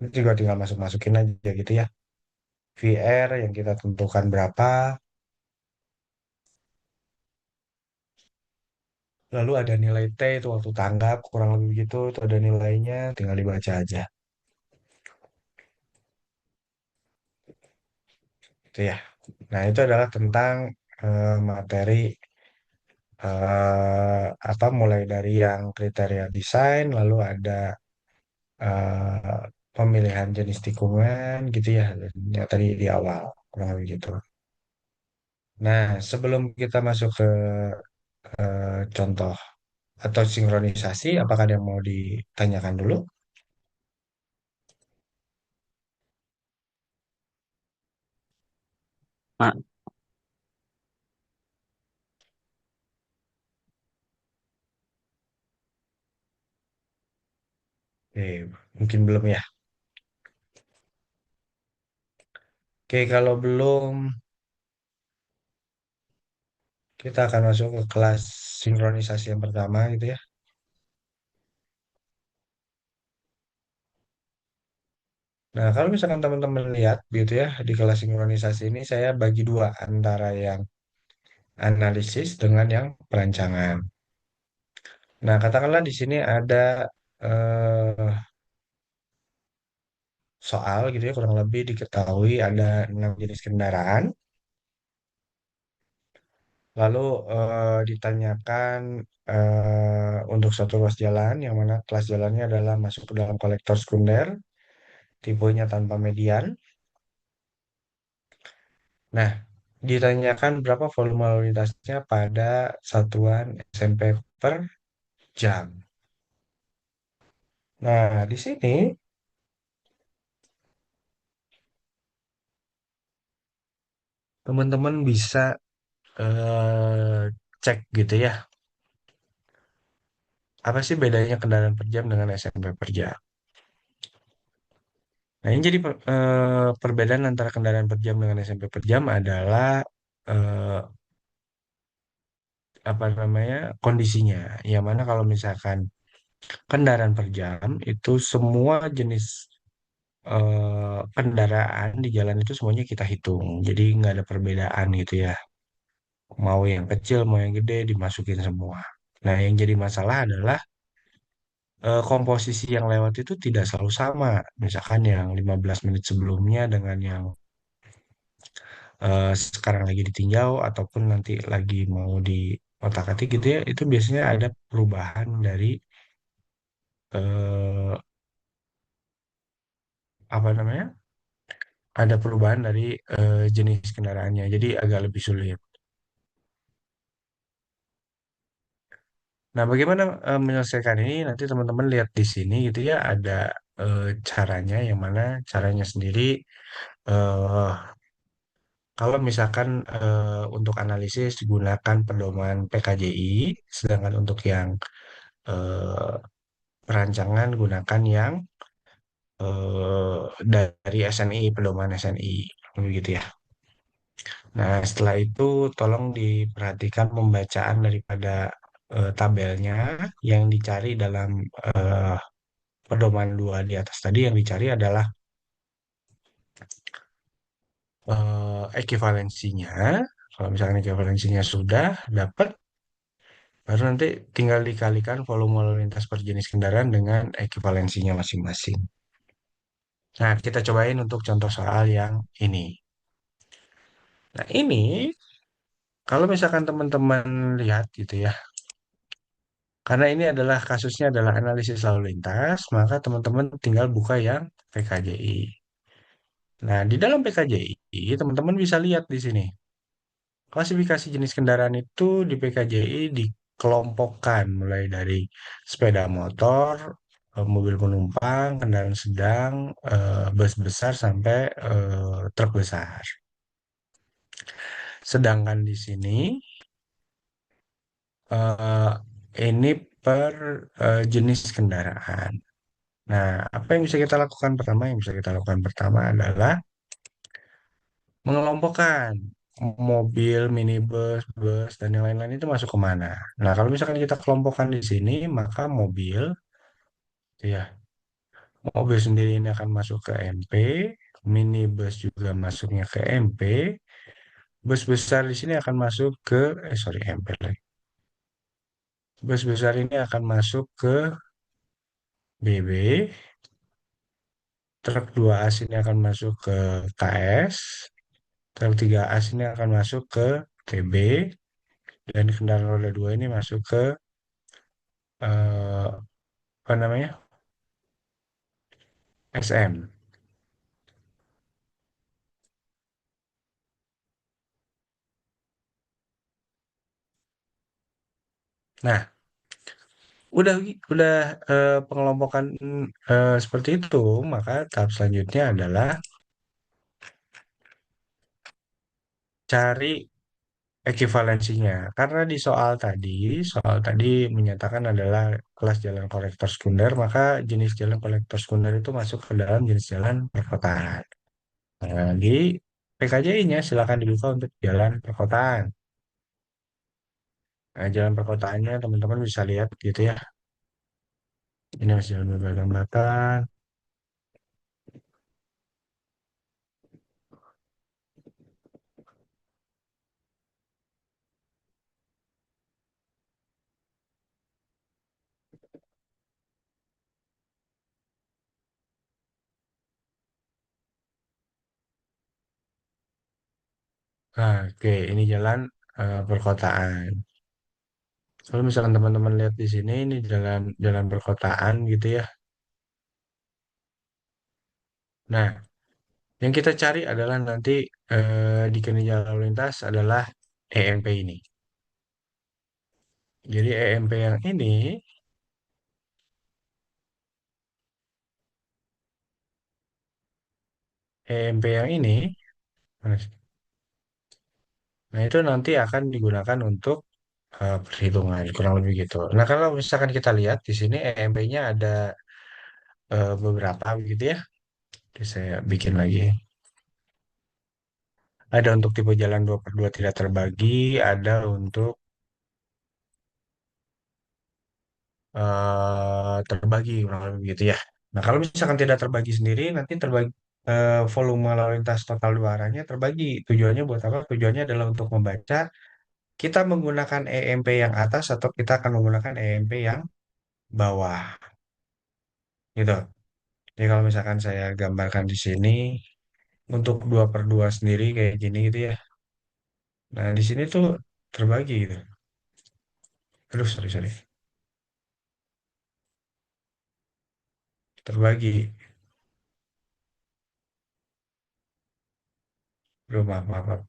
Ini juga tinggal masuk-masukin aja gitu ya. VR yang kita tentukan berapa, lalu ada nilai T itu waktu tanggap, kurang lebih gitu, itu ada nilainya, tinggal dibaca aja. Itu ya. Nah, itu adalah tentang materi apa mulai dari yang kriteria desain, lalu ada eh, pemilihan jenis tikungan gitu ya, yang tadi di awal, kurang lebih gitu. Nah, sebelum kita masuk ke contoh atau sinkronisasi, apakah ada yang mau ditanyakan dulu? Pak, mungkin belum ya. Oke, kalau belum, kita akan masuk ke kelas sinkronisasi yang pertama gitu ya. Nah, kalau misalkan teman-teman lihat gitu ya, di kelas sinkronisasi ini saya bagi dua antara yang analisis dengan yang perancangan. Nah, katakanlah di sini ada eh, soal gitu ya, kurang lebih diketahui ada 6 jenis kendaraan. Lalu ditanyakan untuk satu ruas jalan, yang mana kelas jalannya adalah masuk ke dalam kolektor sekunder, tipenya tanpa median. Nah, ditanyakan berapa volume lalu lintasnya pada satuan SMP per jam. Nah, di sini teman-teman bisa cek gitu ya, apa sih bedanya kendaraan per jam dengan SMP per jam. Nah, ini jadi perbedaan antara kendaraan per jam dengan SMP per jam adalah eh, apa namanya kondisinya. Yang mana kalau misalkan kendaraan per jam itu semua jenis kendaraan di jalan itu semuanya kita hitung. Jadi nggak ada perbedaan gitu ya. Mau yang kecil, mau yang gede dimasukin semua. Nah, yang jadi masalah adalah komposisi yang lewat itu tidak selalu sama. Misalkan yang 15 menit sebelumnya dengan yang sekarang lagi ditinjau ataupun nanti lagi mau di otak-atik gitu ya, itu biasanya ada perubahan dari eh, apa namanya? Ada perubahan dari jenis kendaraannya. Jadi agak lebih sulit. Nah, bagaimana menyelesaikan ini? Nanti teman-teman lihat di sini gitu ya, ada caranya, yang mana caranya sendiri. eh Kalau misalkan untuk analisis gunakan pedoman PKJI, sedangkan untuk yang eh, perancangan gunakan yang dari SNI, pedoman SNI, begitu ya. Nah, setelah itu tolong diperhatikan pembacaan daripada tabelnya yang dicari dalam eh, pedoman dua di atas tadi. Yang dicari adalah ekivalensinya. Kalau misalkan ekivalensinya sudah dapat, baru nanti tinggal dikalikan volume lalu lintas per jenis kendaraan dengan ekivalensinya masing-masing. Nah, kita cobain untuk contoh soal yang ini. Nah, ini kalau misalkan teman-teman lihat gitu ya, karena ini adalah kasusnya adalah analisis lalu lintas, maka teman-teman tinggal buka yang PKJI. Nah, di dalam PKJI, teman-teman bisa lihat di sini. Klasifikasi jenis kendaraan itu di PKJI dikelompokkan mulai dari sepeda motor, mobil penumpang, kendaraan sedang, bus besar sampai truk besar. Sedangkan di sini eh, ini per jenis kendaraan. Nah, apa yang bisa kita lakukan pertama? Yang bisa kita lakukan pertama adalah mengelompokkan mobil, minibus, bus, dan yang lain-lain itu masuk ke mana. Nah, kalau misalkan kita kelompokkan di sini, maka mobil, ya, mobil sendiri ini akan masuk ke MP, minibus juga masuknya ke MP, bus besar di sini akan masuk ke, sorry, MP lagi. Bus besar ini akan masuk ke BB, truk 2 as ini akan masuk ke KS, truk 3 as ini akan masuk ke TB, dan kendaraan roda 2 ini masuk ke apa namanya, SM. Nah, udah pengelompokan seperti itu, maka tahap selanjutnya adalah cari ekivalensinya. Karena di soal tadi menyatakan adalah kelas jalan kolektor sekunder, maka jenis jalan kolektor sekunder itu masuk ke dalam jenis jalan perkotaan. Nah, di PKJ-nya silakan dibuka untuk jalan perkotaan. Nah, jalan perkotaannya teman-teman bisa lihat gitu ya. Ini masih jalan bebas hambatan. Nah, oke, ini jalan perkotaan. Kalau misalkan teman-teman lihat di sini, ini jalan jalan perkotaan gitu ya. Nah, yang kita cari adalah nanti di keranjang lalu lintas adalah EMP ini. Jadi EMP yang ini, mana sih? Nah itu nanti akan digunakan untuk perhitungan kurang lebih gitu. Nah kalau misalkan kita lihat di sini EMP-nya ada beberapa gitu ya. Jadi saya bikin lagi. Ada untuk tipe jalan 2/2 tidak terbagi, ada untuk terbagi kurang lebih gitu ya. Nah, kalau misalkan tidak terbagi sendiri, nanti terbagi volume lalu lintas total dua arahnya terbagi. Tujuannya buat apa? Tujuannya adalah untuk membaca kita menggunakan EMP yang atas atau kita akan menggunakan EMP yang bawah, gitu. Jadi kalau misalkan saya gambarkan di sini untuk 2/2 sendiri kayak gini gitu ya. Nah, di sini tuh terbagi gitu. Aduh, sorry, sorry. Terbagi. Aduh, maaf, maaf, maaf.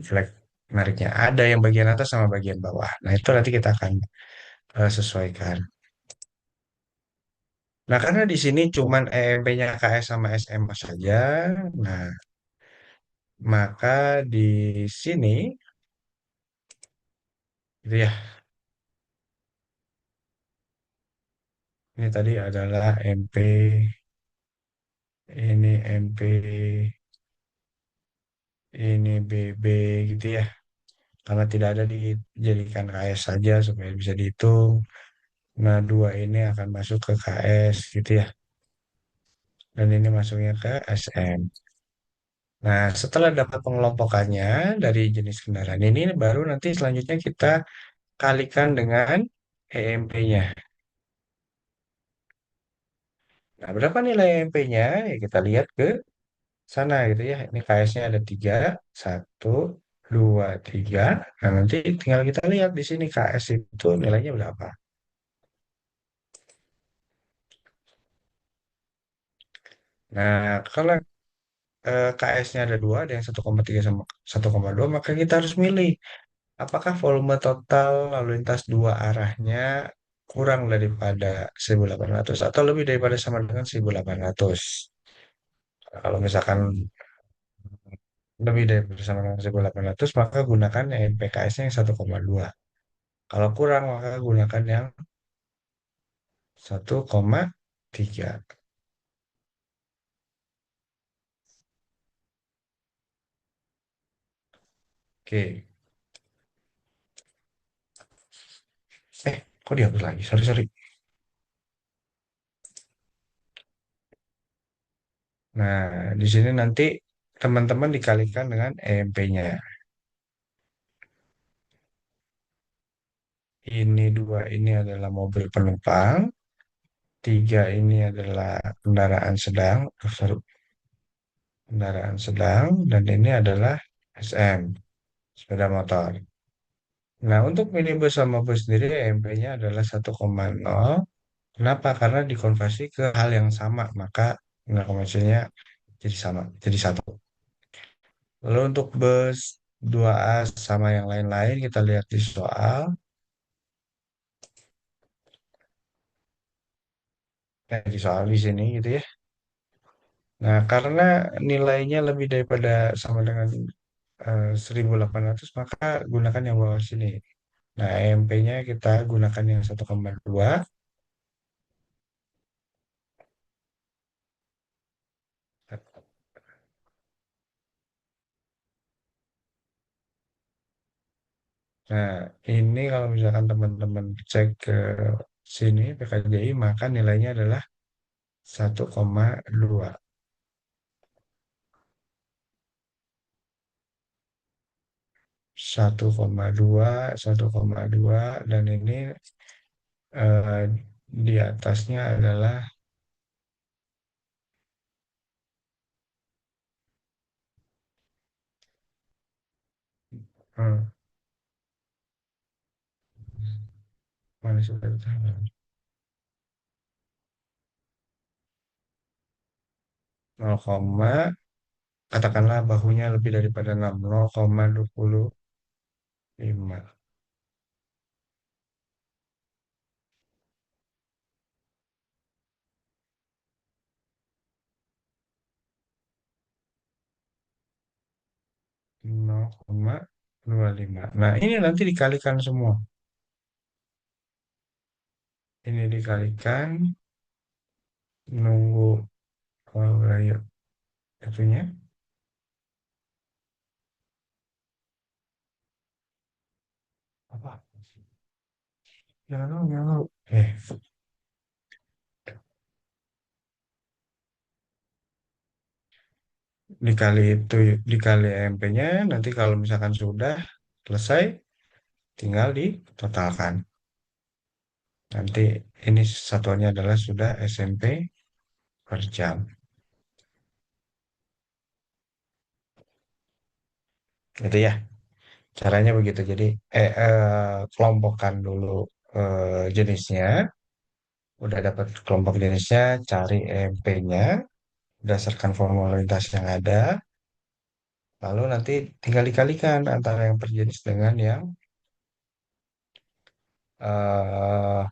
Jelek nariknya. Ada yang bagian atas sama bagian bawah. Nah, itu nanti kita akan sesuaikan. Nah, karena di sini cuman EMP-nya KS sama SMA saja, nah, maka di sini, gitu ya, ini tadi adalah MP, ini MP, ini BB, gitu ya. Karena tidak ada dijadikan KS saja supaya bisa dihitung. Nah, dua ini akan masuk ke KS, gitu ya. Dan ini masuknya ke SM. Nah, setelah dapat pengelompokannya dari jenis kendaraan ini, baru nanti selanjutnya kita kalikan dengan EMP-nya. Nah, berapa nilai EMP-nya? Ya, kita lihat ke sana gitu ya. Ini KS-nya ada 3, 1, 2, 3. Nah, nanti tinggal kita lihat di sini KS itu nilainya berapa. Nah, kalau KS-nya ada 2, ada yang 1,3 sama 1,2, maka kita harus milih. Apakah volume total lalu lintas dua arahnya kurang daripada 1.800 atau lebih daripada sama dengan 1.800? Kalau misalkan lebih daripada sama dengan 1.800, maka gunakan yang PKS-nya yang 1,2. Kalau kurang, maka gunakan yang 1,3. Oke. Kok dihapus lagi? Sorry, sorry. Nah, di sini nanti teman-teman dikalikan dengan EMP-nya. Ini dua ini adalah mobil penumpang. Tiga ini adalah kendaraan sedang, sorry, kendaraan sedang, dan ini adalah SM, sepeda motor. Nah, untuk minibus sama bus sendiri, EMP-nya adalah 1,0. Kenapa? Karena dikonversi ke hal yang sama, maka nilai konversinya jadi sama, jadi satu. Lalu untuk bus 2A sama yang lain-lain, kita lihat di soal. Di soal di sini gitu ya. Nah, karena nilainya lebih daripada sama dengan 1.800 maka gunakan yang bawah sini. Nah, EMP-nya kita gunakan yang 1,2. Nah, ini kalau misalkan teman-teman cek ke sini PKJI maka nilainya adalah 1,2. 1,2, 1,2 dan ini eh, di atasnya adalah eh, mana sudah ditaruh? 0, katakanlah bahunya lebih daripada 6, 0,25. Nol koma dua lima. Nah, ini nanti dikalikan semua. Ini dikalikan, nunggu ya, itunya. Apa? Jangan dulu, jangan dulu. Dikali itu, dikali EMP-nya, nanti kalau misalkan sudah selesai, tinggal ditotalkan. Nanti ini satuannya adalah sudah SMP per jam. Gitu ya. Caranya begitu. Jadi kelompokkan dulu jenisnya. Udah dapat kelompok jenisnya, cari EMP-nya berdasarkan formula lintas yang ada. Lalu nanti tinggal dikalikan antara yang per jenis dengan yang eh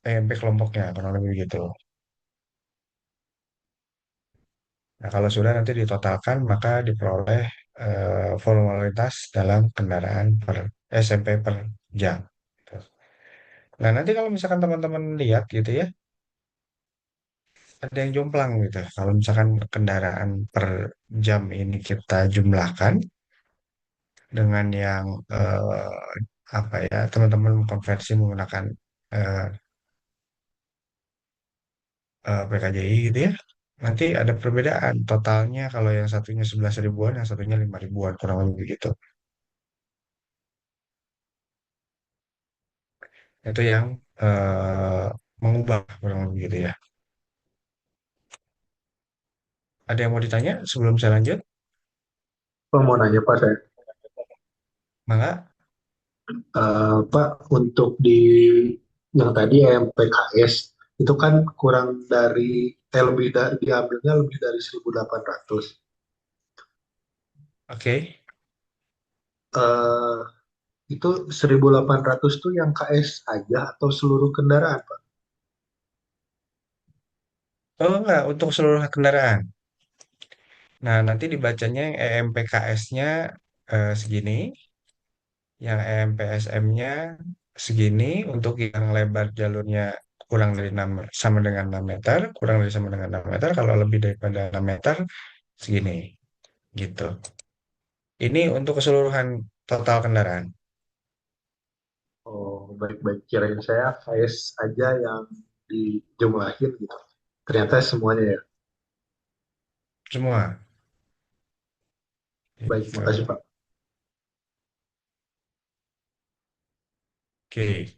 EMP kelompoknya, kurang lebih begitu. Nah, kalau sudah nanti ditotalkan, maka diperoleh volume lalu lintas dalam kendaraan per SMP per jam. Nah, nanti kalau misalkan teman-teman lihat gitu ya, ada yang jomplang gitu. Kalau misalkan kendaraan per jam ini kita jumlahkan dengan yang apa ya, teman-teman konversi menggunakan eh, PKJI gitu ya, nanti ada perbedaan totalnya kalau yang satunya 11 ribuan, yang satunya 5 ribuan, kurang lebih begitu. Itu yang eh, mengubah kurang lebih gitu ya. Ada yang mau ditanya sebelum saya lanjut? Pak mau nanya Pak saya, Mangga? Pak untuk di yang tadi MPKS itu kan kurang dari lebih dari diambilnya lebih dari 1.800. Oke. Eh, itu 1.800 tuh yang KS aja atau seluruh kendaraan Pak? Oh enggak, untuk seluruh kendaraan. Nah, nanti dibacanya yang EMPKS-nya segini, yang EMPSM-nya segini, untuk yang lebar jalurnya kurang dari 6 sama dengan 6 meter, kurang dari sama dengan 6 meter, kalau lebih daripada 6 meter segini, gitu. Ini untuk keseluruhan total kendaraan, Oh, baik-baik. Kirain saya KS aja yang dijumlahin gitu. Ternyata semuanya ya. semua. Baik, Gitu. makasih Pak. Oke.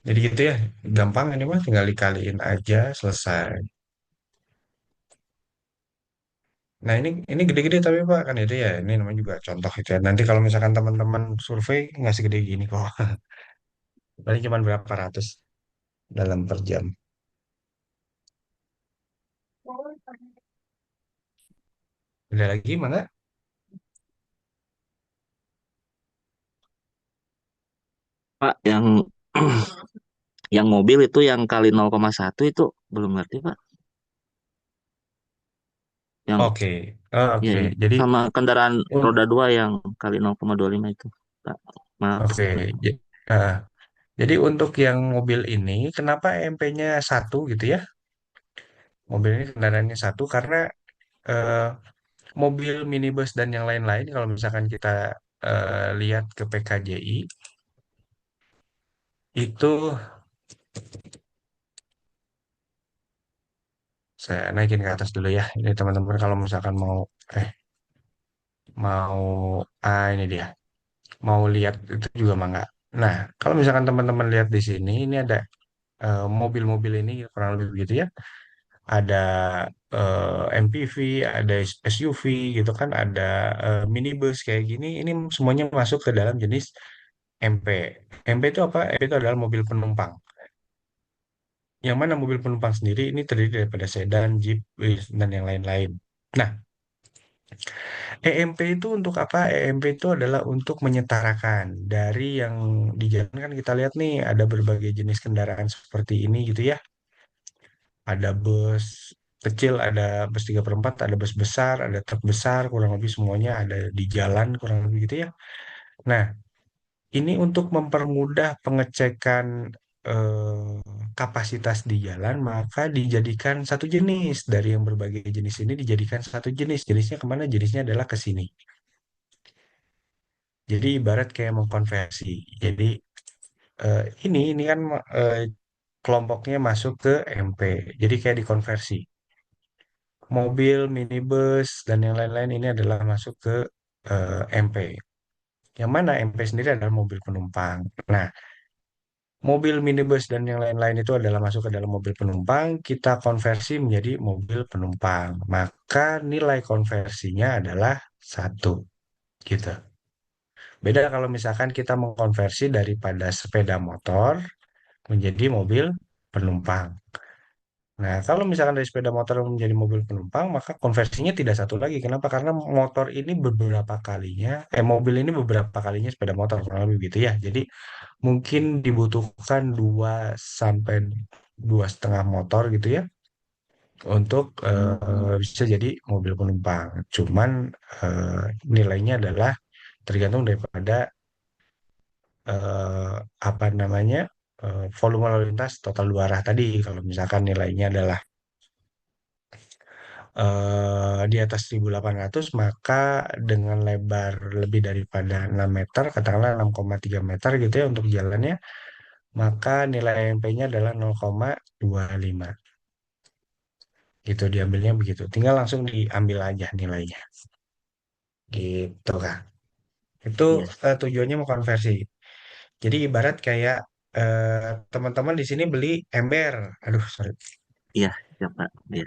Jadi gitu ya, gampang ini mah tinggal dikaliin aja selesai. Nah ini gede-gede tapi Pak kan itu ya, ini namanya juga contoh itu ya. Nanti kalau misalkan teman-teman survei nggak segede gini kok, paling cuma berapa ratus dalam per jam. Udah lagi mana? Pak, yang yang mobil itu yang kali 0,1 itu belum ngerti, Pak. yang Oke, ya oke. ya Jadi, sama kendaraan un- roda dua yang kali 0,25 itu, Pak. Maaf. oke. J- eh, jadi untuk yang mobil ini, kenapa EMP-nya satu gitu ya? Mobil ini kendaraannya satu karena eh, mobil minibus dan yang lain-lain, kalau misalkan kita lihat ke PKJI, itu saya naikin ke atas dulu ya. Ini teman-teman kalau misalkan eh mau ini dia, mau lihat itu juga mangga. Nah, kalau misalkan teman-teman lihat di sini, ini ada mobil-mobil ini kurang lebih begitu ya. Ada MPV, ada SUV gitu kan, ada minibus kayak gini. Ini semuanya masuk ke dalam jenis MP. MP itu apa? MP itu adalah mobil penumpang. Yang mana mobil penumpang sendiri ini terdiri daripada sedan, jeep, dan yang lain-lain. Nah, EMP itu untuk apa? EMP itu adalah untuk menyetarakan dari yang di jalan kan kita lihat nih ada berbagai jenis kendaraan seperti ini gitu ya. Ada bus kecil, ada bus 3/4, ada bus besar, ada truk besar, kurang lebih semuanya ada di jalan kurang lebih gitu ya. Nah, ini untuk mempermudah pengecekan eh, kapasitas di jalan, maka dijadikan satu jenis dari yang berbagai jenis ini dijadikan satu jenis. Jenisnya kemana? Jenisnya adalah ke sini. Jadi ibarat kayak mengkonversi. Jadi ini kan eh, kelompoknya masuk ke MP. Jadi kayak dikonversi. Mobil, minibus, dan yang lain-lain ini adalah masuk ke MP. Yang mana MP sendiri adalah mobil penumpang. Nah, mobil, minibus, dan yang lain-lain itu adalah masuk ke dalam mobil penumpang. Kita konversi menjadi mobil penumpang. Maka nilai konversinya adalah satu. Gitu. Beda kalau misalkan kita mengkonversi daripada sepeda motor menjadi mobil penumpang. Nah, kalau misalkan dari sepeda motor menjadi mobil penumpang, maka konversinya tidak satu lagi. Kenapa? Karena motor ini beberapa kalinya, mobil ini beberapa kalinya sepeda motor, kurang lebih gitu ya. Jadi mungkin dibutuhkan 2 sampai 2,5 motor gitu ya untuk bisa jadi mobil penumpang. Cuman eh, nilainya adalah tergantung daripada eh, apa namanya volume lalu lintas total 2 arah tadi. Kalau misalkan nilainya adalah di atas 1.800 maka dengan lebar lebih daripada 6 meter, katakanlah 6,3 meter gitu ya untuk jalannya, maka nilai MP-nya adalah 0,25. Gitu diambilnya begitu. Tinggal langsung diambil aja nilainya. Gitu kan. Itu Iya, tujuannya mau konversi. Jadi ibarat kayak teman-teman di sini beli ember. Aduh, sorry. iya, ya Pak. Iya,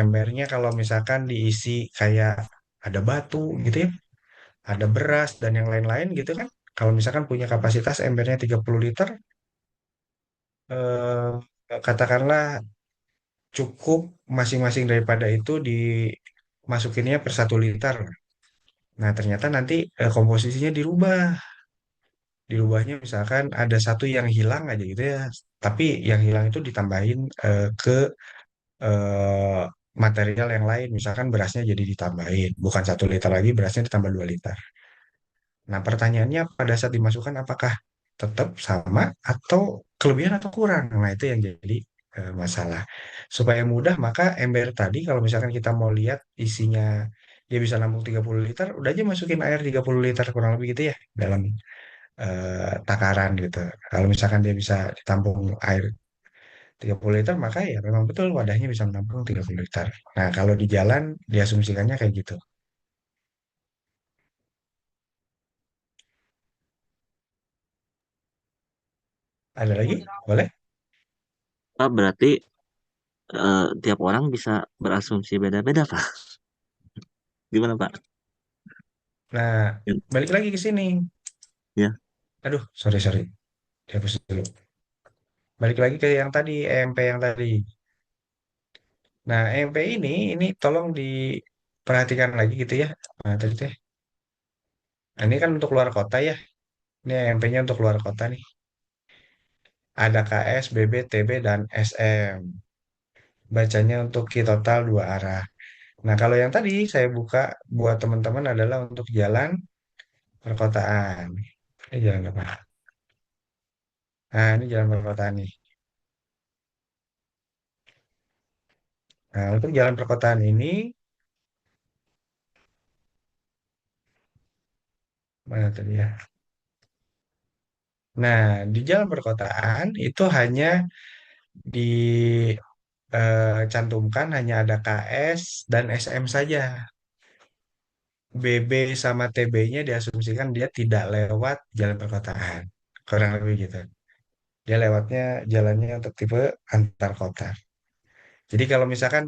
Embernya kalau misalkan diisi kayak ada batu gitu ya, ada beras dan yang lain-lain gitu kan. Kalau misalkan punya kapasitas embernya 30 liter, katakanlah cukup masing-masing daripada itu dimasukinnya per 1 liter. Nah, ternyata nanti komposisinya dirubah. Dirubahnya misalkan ada satu yang hilang aja gitu ya. Tapi yang hilang itu ditambahin ke eh, material yang lain. Misalkan berasnya jadi ditambahin. Bukan 1 liter lagi, berasnya ditambah 2 liter. Nah, pertanyaannya pada saat dimasukkan apakah tetap sama atau kelebihan atau kurang? Nah, itu yang jadi masalah. Supaya mudah, maka ember tadi kalau misalkan kita mau lihat isinya dia bisa nampung 30 liter, udah aja masukin air 30 liter kurang lebih gitu ya dalam takaran gitu. Kalau misalkan dia bisa ditampung air 30 liter, maka ya memang betul wadahnya bisa menampung 30 liter. Nah, kalau di jalan diasumsikannya kayak gitu. Ada lagi? Boleh? Pak, berarti tiap orang bisa berasumsi beda-beda, Pak. Gimana, Pak? Nah, Ya, balik lagi ke sini. ya, Aduh, sorry, sorry. Dihapus dulu. Balik lagi ke yang tadi, EMP yang tadi. Nah, EMP ini tolong diperhatikan lagi gitu ya. Nah, tadi teh. Nah, ini kan untuk luar kota ya. Ini EMP-nya untuk luar kota nih. Ada KS, BB, TB, dan SM. Bacanya untuk Ki total 2 arah. Nah, kalau yang tadi saya buka buat teman-teman adalah untuk jalan perkotaan. Ini jalan apa? Nah, ini jalan perkotaan nih. Nah, untuk jalan perkotaan ini, mana tadi ya? Nah, di jalan perkotaan itu hanya dicantumkan hanya ada KS dan SM saja. BB sama TB-nya diasumsikan dia tidak lewat jalan perkotaan. Kurang lebih gitu. Dia lewatnya jalannya untuk tipe antar kota. Jadi kalau misalkan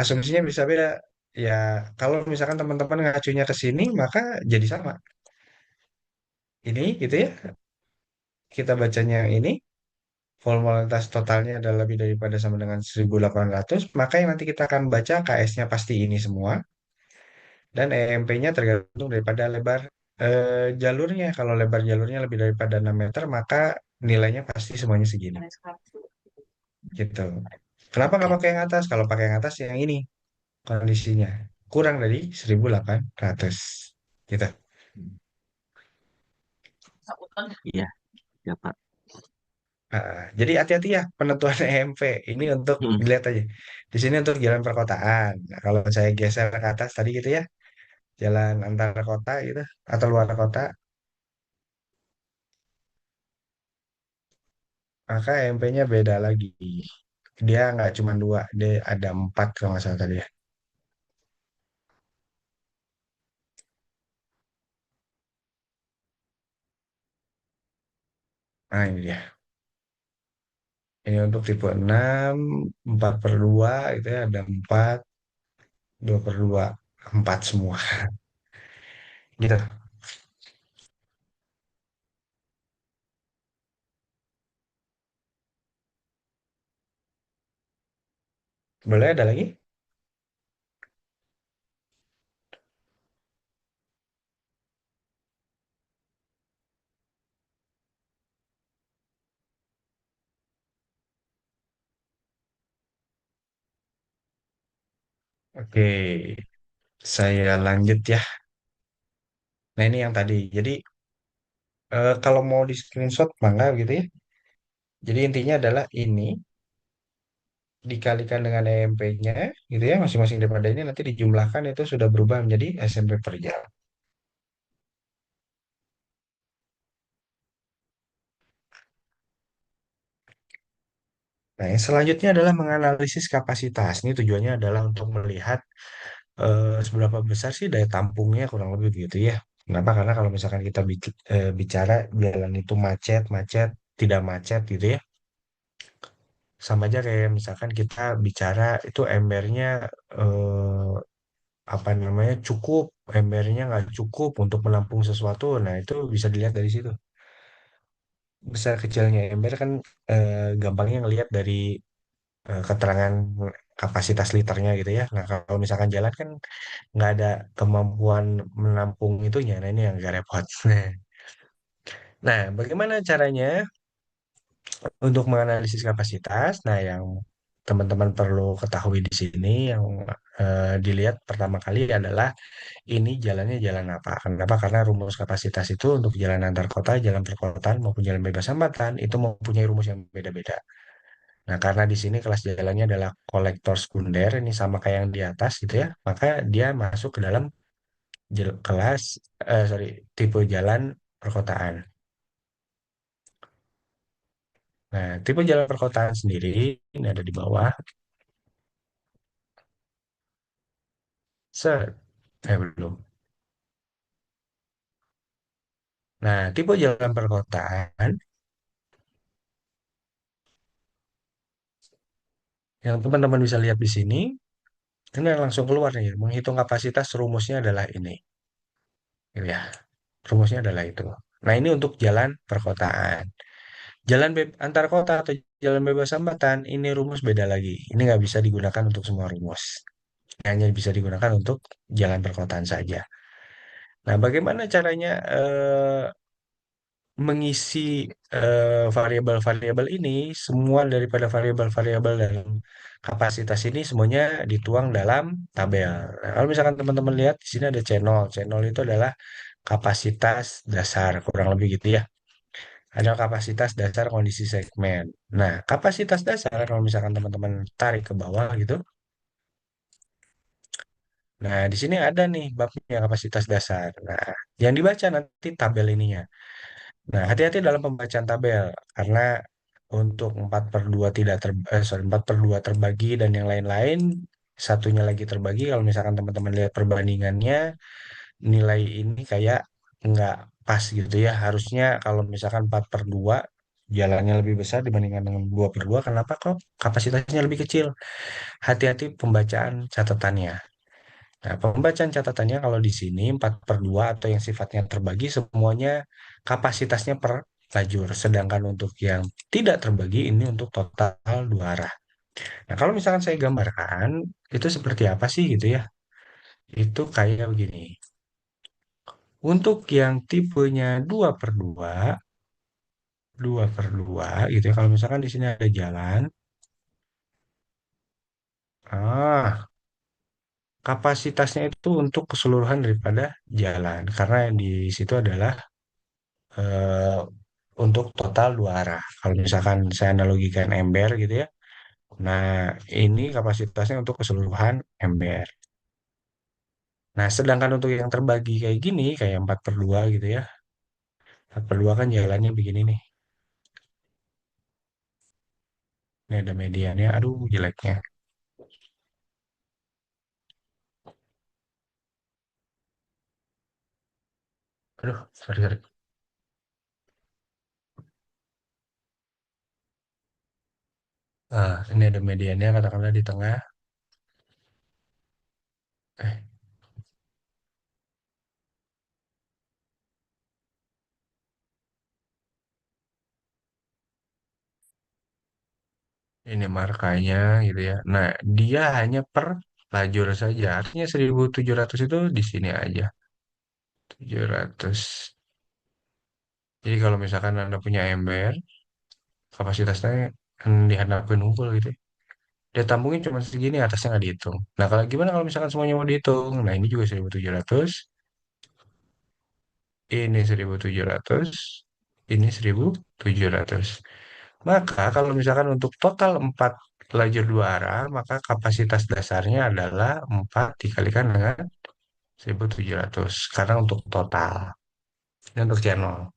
asumsinya bisa beda. Ya, kalau misalkan teman-teman ngacunya ke sini, maka jadi sama. Ini gitu ya. Kita bacanya yang ini. Formalitas totalnya adalah lebih daripada sama dengan 1.800, maka yang nanti kita akan baca KS-nya pasti ini semua, dan EMP-nya tergantung daripada lebar jalurnya. Kalau lebar jalurnya lebih daripada 6 meter, maka nilainya pasti semuanya segini. Gitu. Kenapa nggak Oke. pakai yang atas? Kalau pakai yang atas yang ini kondisinya kurang dari 1.800. Gitu. Iya, ya Pak. Jadi hati-hati ya penentuan EMP. Ini untuk Mm-mm. dilihat aja. Di sini untuk jalan perkotaan. Nah, kalau saya geser ke atas tadi gitu ya, jalan antar kota gitu atau luar kota, maka EMP-nya beda lagi. Dia nggak cuma dua, dia ada empat kalau nggak salah tadi ya. Nah ini dia. Ini untuk tipe 6, 4 per 2 itu ya ada 4, 2 per 2, 4 semua. Gitu. Boleh ada lagi? Oke, saya lanjut ya. Nah ini yang tadi. Jadi kalau mau di screenshot mangga gitu ya. Jadi intinya adalah ini dikalikan dengan EMP-nya gitu ya masing-masing daripada ini nanti dijumlahkan itu sudah berubah menjadi SMP per jam. Nah, yang selanjutnya adalah menganalisis kapasitas. Ini tujuannya adalah untuk melihat seberapa besar sih daya tampungnya kurang lebih begitu ya. Kenapa? Karena kalau misalkan kita bicara jalan itu macet, macet, tidak macet gitu ya. Sama aja kayak misalkan kita bicara itu embernya eh, apa namanya cukup, embernya nggak cukup untuk menampung sesuatu. Nah, itu bisa dilihat dari situ. Besar kecilnya ember kan gampangnya ngelihat dari keterangan kapasitas liternya gitu ya. Nah, kalau misalkan jalan kan nggak ada kemampuan menampung itunya. Nah, ini yang agak repot. Nah, bagaimana caranya untuk menganalisis kapasitas? Nah, yang teman-teman perlu ketahui di sini yang dilihat pertama kali adalah ini jalannya jalan apa? Kenapa? Karena rumus kapasitas itu untuk jalan antar kota, jalan perkotaan maupun jalan bebas hambatan itu mempunyai rumus yang beda-beda. Nah, karena di sini kelas jalannya adalah kolektor sekunder, ini sama kayak yang di atas gitu ya, maka dia masuk ke dalam kelas, sorry, tipe jalan perkotaan. Nah, tipe jalan perkotaan sendiri ini ada di bawah. Set. Belum. Nah, tipe jalan perkotaan yang teman-teman bisa lihat di sini, ini langsung keluar nih. Menghitung kapasitas rumusnya adalah ini. Gitu ya, rumusnya adalah itu. Nah, ini untuk jalan perkotaan. Jalan antar kota atau jalan bebas hambatan, ini rumus beda lagi. Ini nggak bisa digunakan untuk semua rumus. Hanya bisa digunakan untuk jalan perkotaan saja. Nah, bagaimana caranya mengisi variabel-variabel ini, semua daripada variabel-variabel dalam kapasitas ini semuanya dituang dalam tabel. Nah, kalau misalkan teman-teman lihat di sini ada channel. Channel itu adalah kapasitas dasar, kurang lebih gitu ya. Ada kapasitas dasar kondisi segmen. Nah, kapasitas dasar kalau misalkan teman-teman tarik ke bawah gitu. Nah, di sini ada nih babnya kapasitas dasar. Nah, yang dibaca nanti tabel ininya. Nah, hati-hati dalam pembacaan tabel karena untuk 4/2 tidak sorry, 4/2 terbagi dan yang lain-lain satunya lagi terbagi. Kalau misalkan teman-teman lihat perbandingannya, nilai ini kayak nggak pas gitu ya. Harusnya kalau misalkan 4/2 jalannya lebih besar dibandingkan dengan 2/2, kenapa kok kapasitasnya lebih kecil? Hati-hati pembacaan catatannya. Nah, pembacaan catatannya kalau di sini 4/2 atau yang sifatnya terbagi semuanya kapasitasnya per lajur. Sedangkan untuk yang tidak terbagi ini untuk total dua arah. Nah, kalau misalkan saya gambarkan, itu seperti apa sih gitu ya? Itu kayak begini. Untuk yang tipenya 2/2 gitu ya. Kalau misalkan di sini ada jalan, kapasitasnya itu untuk keseluruhan daripada jalan. Karena yang di situ adalah eh, untuk total dua arah. Kalau misalkan saya analogikan ember gitu ya. Nah, ini kapasitasnya untuk keseluruhan ember. Nah, sedangkan untuk yang terbagi kayak gini, kayak 4/2 gitu ya. 4/2 kan jalannya begini nih. Ini ada mediannya. Aduh, jeleknya. Aduh, sorry, sorry. Ini ada mediannya katakanlah di tengah. Eh, ini markanya gitu ya. Nah, dia hanya per lajur saja. Artinya 1.700 itu di sini aja. 700. Jadi kalau misalkan Anda punya ember, kapasitasnya dihadapin unggul gitu ya. Dia tampungin cuma segini, atasnya nggak dihitung. Nah, kalau gimana kalau misalkan semuanya mau dihitung? Nah, ini juga 1.700, ini 1.700, ini 1.700. Maka kalau misalkan untuk total 4 lajur dua arah, maka kapasitas dasarnya adalah 4 dikalikan dengan 1.700. Karena untuk total. Ini untuk channel.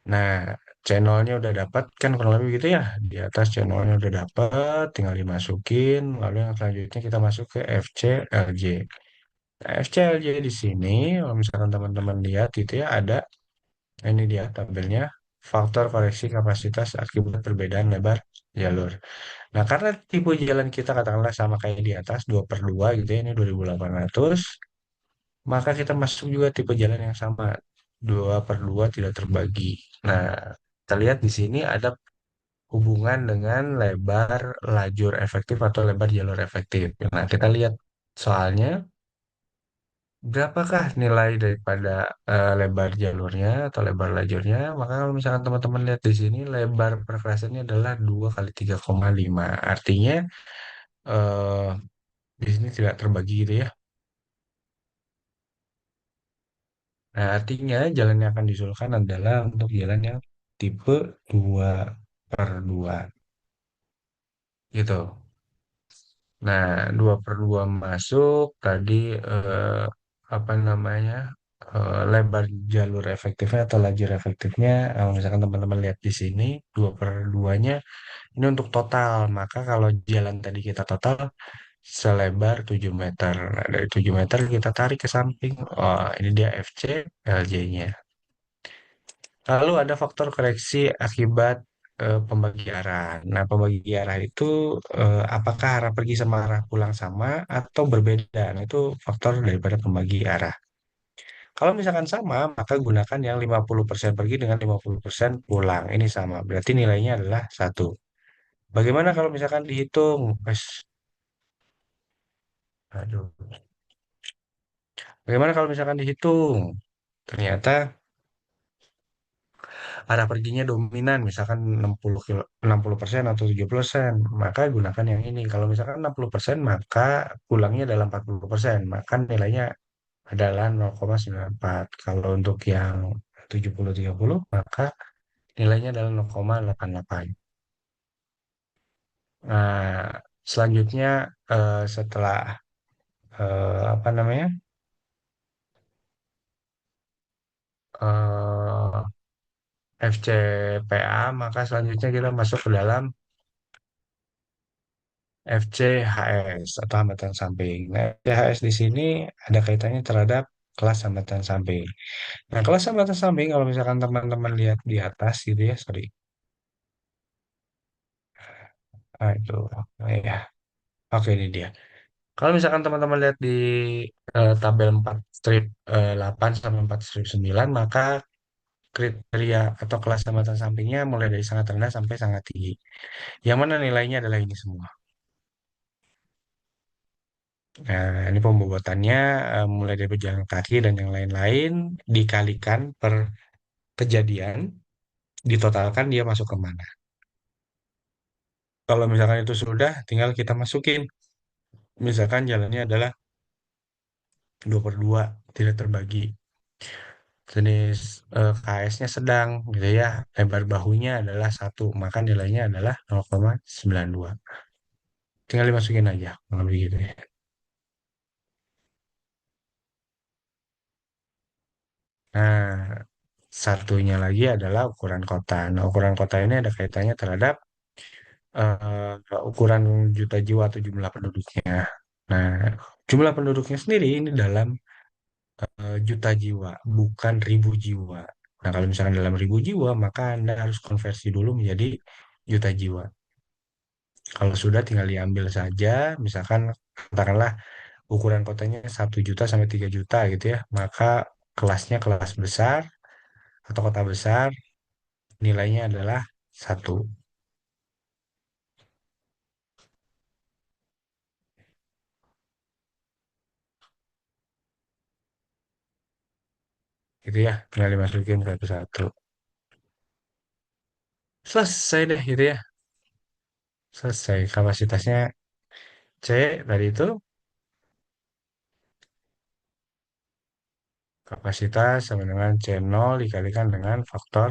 Nah, channelnya udah dapat kan kurang lebih gitu ya. Di atas channelnya udah dapat, tinggal dimasukin. Lalu yang selanjutnya kita masuk ke FCLJ. Nah, FCLJ di sini, kalau misalkan teman-teman lihat itu ya ada ini dia tabelnya faktor koreksi kapasitas akibat perbedaan lebar jalur. Nah, karena tipe jalan kita katakanlah sama kayak di atas 2/2 gitu ya, ini 2.800, maka kita masuk juga tipe jalan yang sama 2/2 tidak terbagi. Nah, kita lihat di sini ada hubungan dengan lebar lajur efektif atau lebar jalur efektif. Nah, kita lihat soalnya berapakah nilai daripada lebar jalurnya atau lebar lajurnya. Maka kalau misalkan teman-teman lihat di sini lebar perkerasannya adalah 2 kali 3,5. Artinya eh, di sini tidak terbagi gitu ya. Nah, artinya jalan yang akan diusulkan adalah untuk jalan yang tipe 2/2 gitu. Nah, 2/2 masuk tadi eh, apa namanya lebar jalur efektifnya atau lajur efektifnya. Kalau misalkan teman-teman lihat di sini 2/2-nya ini untuk total. Maka kalau jalan tadi kita total selebar 7 meter. Nah, dari 7 meter kita tarik ke samping. Oh, ini dia FC LJ-nya. Lalu ada faktor koreksi akibat pembagi arah. Nah, pembagi arah itu apakah arah pergi sama arah pulang sama atau berbeda? Nah, itu faktor daripada pembagi arah. Kalau misalkan sama, maka gunakan yang 50% pergi dengan 50% pulang. Ini sama, berarti nilainya adalah satu. Bagaimana kalau misalkan dihitung? Aduh. Bagaimana kalau misalkan dihitung? Ternyata arah perginya dominan, misalkan 60% atau 70%, maka gunakan yang ini. Kalau misalkan 60%, maka pulangnya adalah 40%, maka nilainya adalah 0,94. Kalau untuk yang 70-30, maka nilainya adalah 0,88. Nah, selanjutnya setelah apa namanya? eh FCPA, maka selanjutnya kita masuk ke dalam FCHS atau hambatan samping. Nah, FCHS di sini ada kaitannya terhadap kelas hambatan samping. Nah, kelas hambatan samping kalau misalkan teman-teman lihat di atas gitu ya, sorry. Nah, itu. Oh, ya. Oke, ini dia. Kalau misalkan teman-teman lihat di tabel 4 strip 8 sampai 4 strip 9, maka kriteria atau kelas hambatan sampingnya mulai dari sangat rendah sampai sangat tinggi. Yang mana nilainya adalah ini semua. Nah, ini pembobotannya mulai dari pejalan kaki dan yang lain-lain dikalikan per kejadian, ditotalkan dia masuk ke mana. Kalau misalkan itu sudah, tinggal kita masukin. Misalkan jalannya adalah 2/2, tidak terbagi. Jenis KS-nya sedang, gitu ya. Lebar bahunya adalah 1, maka nilainya adalah 0,92. Tinggal dimasukin aja, kalau begitu ya. Nah, satunya lagi adalah ukuran kota. Nah, ukuran kota ini ada kaitannya terhadap ukuran juta jiwa atau jumlah penduduknya. Nah, jumlah penduduknya sendiri ini dalam juta jiwa, bukan ribu jiwa. Nah, kalau misalkan dalam ribu jiwa, maka Anda harus konversi dulu menjadi juta jiwa. Kalau sudah tinggal diambil saja, misalkan katakanlah ukuran kotanya 1 juta sampai 3 juta gitu ya, maka kelasnya kelas besar atau kota besar, nilainya adalah 1. Gitu ya, tinggal dimasukin satu-satu. Selesai deh gitu ya. Selesai. Kapasitasnya C tadi itu kapasitas sama dengan C0 dikalikan dengan faktor.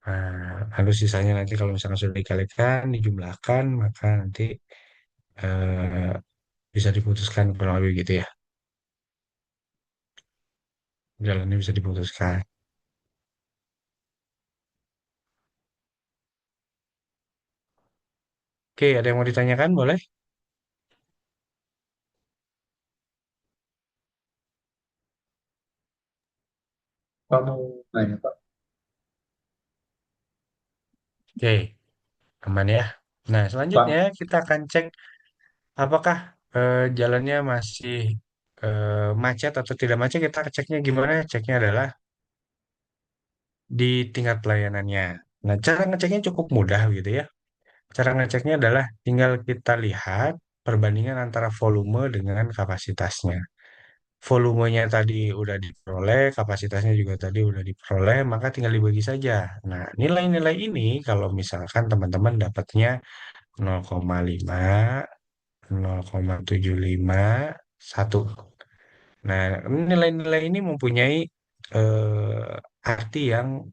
Nah, lalu sisanya nanti kalau misalkan sudah dikalikan, dijumlahkan, maka nanti eh, bisa diputuskan kurang lebih gitu ya. Jalannya bisa diputuskan. Oke, ada yang mau ditanyakan? Boleh? Kamu nanya Pak, Oke, aman ya. Nah, selanjutnya Pak, kita akan cek apakah jalannya masih macet atau tidak macet. Kita ceknya gimana? Ceknya adalah di tingkat pelayanannya. Nah, cara ngeceknya cukup mudah gitu ya. Cara ngeceknya adalah tinggal kita lihat perbandingan antara volume dengan kapasitasnya. Volumenya tadi udah diperoleh, kapasitasnya juga tadi udah diperoleh, maka tinggal dibagi saja. Nah, nilai-nilai ini kalau misalkan teman-teman dapatnya 0,5, 0,75, 1. Nah, nilai-nilai ini mempunyai arti yang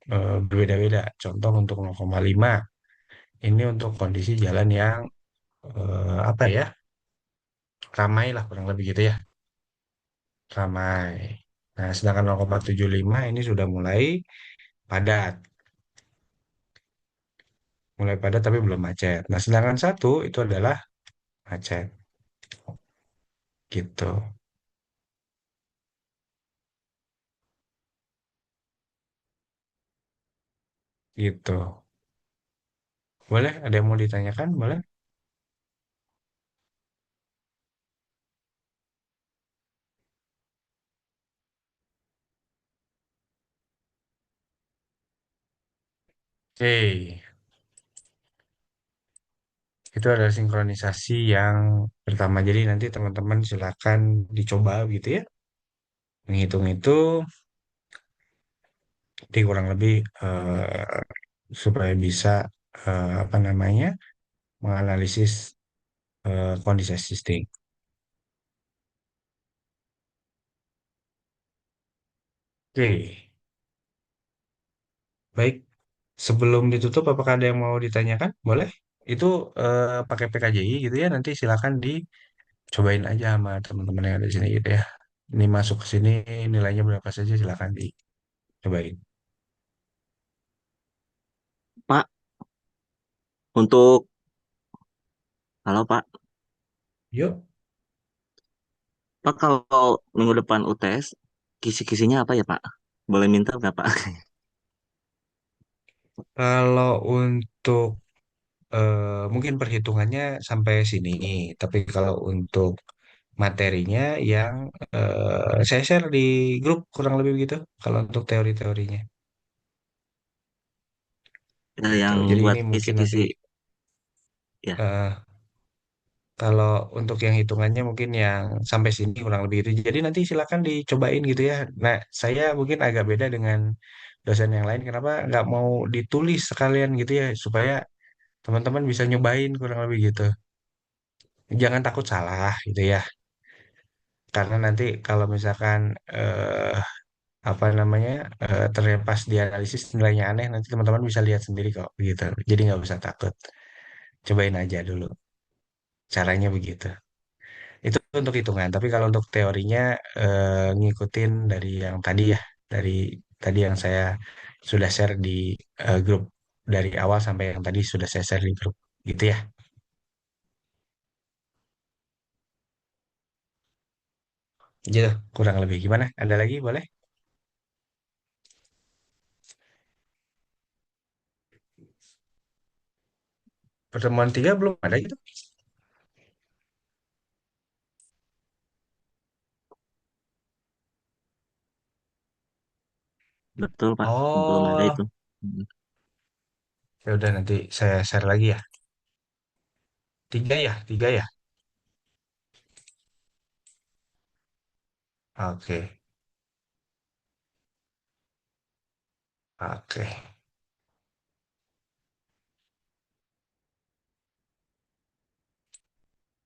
berbeda-beda. Contoh untuk 0,5, ini untuk kondisi jalan yang apa ya, ramai lah kurang lebih gitu ya, ramai. Nah, sedangkan 0,75 ini sudah padat, mulai padat tapi belum macet. Nah, sedangkan 1 itu adalah macet, gitu, gitu. Boleh? Ada yang mau ditanyakan? Boleh? Oke, itu adalah sinkronisasi yang pertama. Jadi nanti teman-teman silakan dicoba gitu ya. Menghitung itu di kurang lebih supaya bisa apa namanya menganalisis kondisi existing. Oke, baik. Sebelum ditutup, apakah ada yang mau ditanyakan? Boleh. Itu pakai PKJI gitu ya. Nanti silakan dicobain aja sama teman-teman yang ada di sini gitu ya. Ini masuk ke sini nilainya berapa saja silakan dicobain. Pak, untuk halo Pak, Yuk, Pak kalau minggu depan UTS, kisi-kisinya apa ya Pak? Boleh minta nggak Pak? kalau untuk mungkin perhitungannya sampai sini, tapi kalau untuk materinya yang saya share di grup kurang lebih begitu. Kalau untuk teori-teorinya, gitu. Yang Jadi buat ini mungkin nanti kisi-kisi, ya eh, kalau untuk yang hitungannya mungkin yang sampai sini kurang lebih itu. Jadi nanti silakan dicobain gitu ya. Nah, saya mungkin agak beda dengan dosen yang lain. Kenapa nggak mau ditulis sekalian gitu ya, supaya teman-teman bisa nyobain kurang lebih gitu. Jangan takut salah gitu ya. Karena nanti kalau misalkan apa namanya ternyata pas dianalisis nilainya aneh, nanti teman-teman bisa lihat sendiri kok gitu. Jadi nggak usah takut. Cobain aja dulu. Caranya begitu. Itu untuk hitungan. Tapi kalau untuk teorinya ngikutin dari yang tadi ya, dari tadi yang saya sudah share di grup dari awal sampai yang tadi sudah saya share di grup, gitu ya. Gitu, kurang lebih gimana? Ada lagi boleh? Pertemuan tiga belum ada gitu? betul Pak, belum ada Oh, itu. Hmm. ya udah nanti saya share lagi ya. Tiga ya, tiga ya. Oke, oke,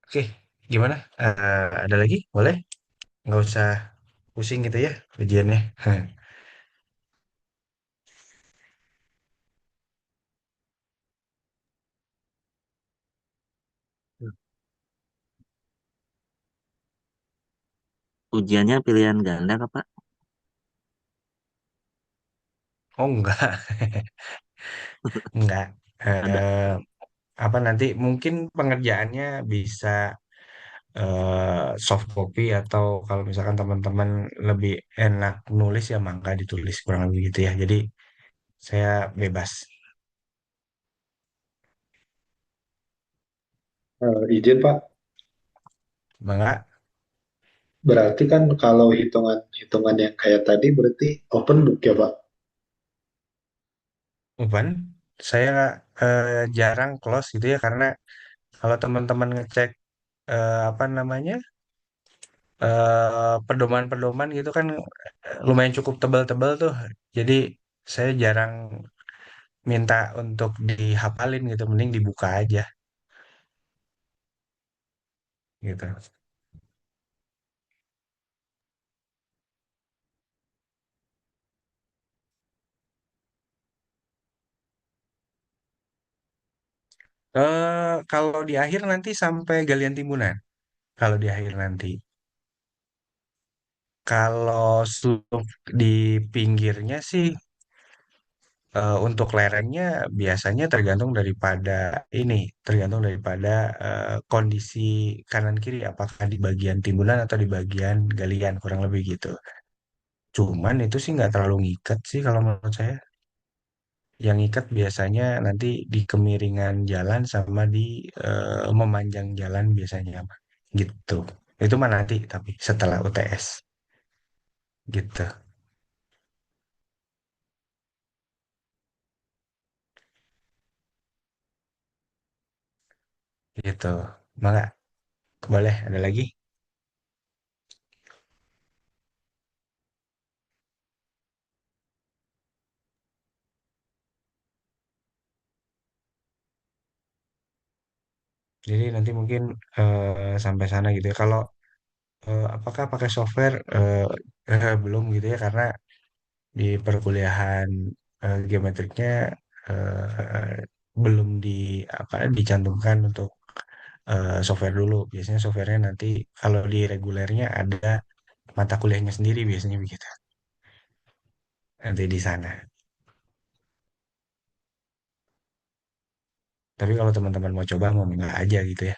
oke. Gimana? Ada lagi? Boleh? Nggak usah pusing gitu ya ujiannya. Ujiannya pilihan ganda Kak Pak? Oh enggak, enggak. Ada. Eh, apa nanti mungkin pengerjaannya bisa soft copy atau kalau misalkan teman-teman lebih enak nulis ya mangga ditulis kurang lebih gitu ya. Jadi saya bebas. Izin Pak, Mangga, berarti kan kalau hitungan-hitungan yang kayak tadi berarti open book ya Pak? Upan, saya jarang close gitu ya karena kalau teman-teman ngecek apa namanya pedoman-pedoman gitu kan lumayan cukup tebal-tebal tuh. Jadi saya jarang minta untuk dihafalin gitu, mending dibuka aja gitu. Kalau di akhir nanti sampai galian timbunan. Kalau di akhir nanti, kalau suluk di pinggirnya sih untuk lerengnya biasanya tergantung daripada kondisi kanan kiri, apakah di bagian timbunan atau di bagian galian kurang lebih gitu. Cuman itu sih nggak terlalu ngikat sih kalau menurut saya. Yang ngikat biasanya nanti di kemiringan jalan sama di memanjang jalan biasanya, Pak. Gitu. Itu mah nanti tapi setelah UTS gitu. Gitu. Maka boleh ada lagi? Jadi nanti mungkin sampai sana gitu ya. Kalau apakah pakai software belum gitu ya karena di perkuliahan geometriknya eh, belum apa dicantumkan untuk software dulu. Biasanya softwarenya nanti kalau di regulernya ada mata kuliahnya sendiri biasanya begitu. Nanti di sana. Tapi kalau teman-teman mau coba mau nggak aja gitu ya.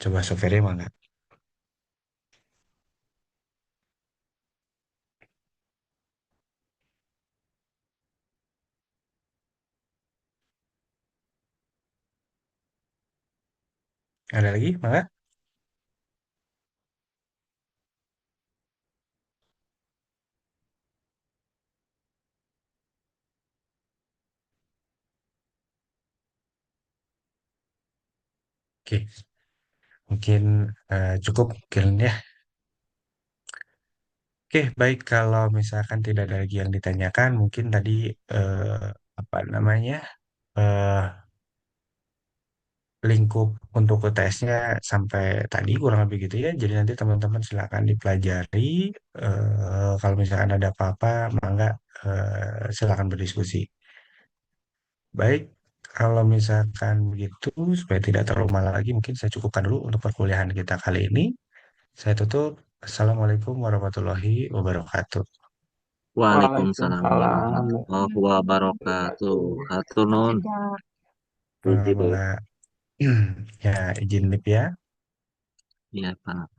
Coba softwarenya mau nggak. Ada lagi? Mangga? Oke, mungkin cukup mungkin ya. Oke, baik kalau misalkan tidak ada lagi yang ditanyakan, mungkin tadi eh, apa namanya eh, lingkup untuk UTS-nya sampai tadi kurang lebih gitu ya. Jadi nanti teman-teman silakan dipelajari. Kalau misalkan ada apa-apa, mangga silakan berdiskusi. Baik, kalau misalkan begitu, supaya tidak terlalu malam lagi, mungkin saya cukupkan dulu untuk perkuliahan kita kali ini. Saya tutup. Assalamualaikum warahmatullahi wabarakatuh. Waalaikumsalam Waalaikumsalam. warahmatullahi wabarakatuh. Hatur nuhun. Puji Mangga, dulu. mangga. Ya, izin lip ya. Iya, Pak.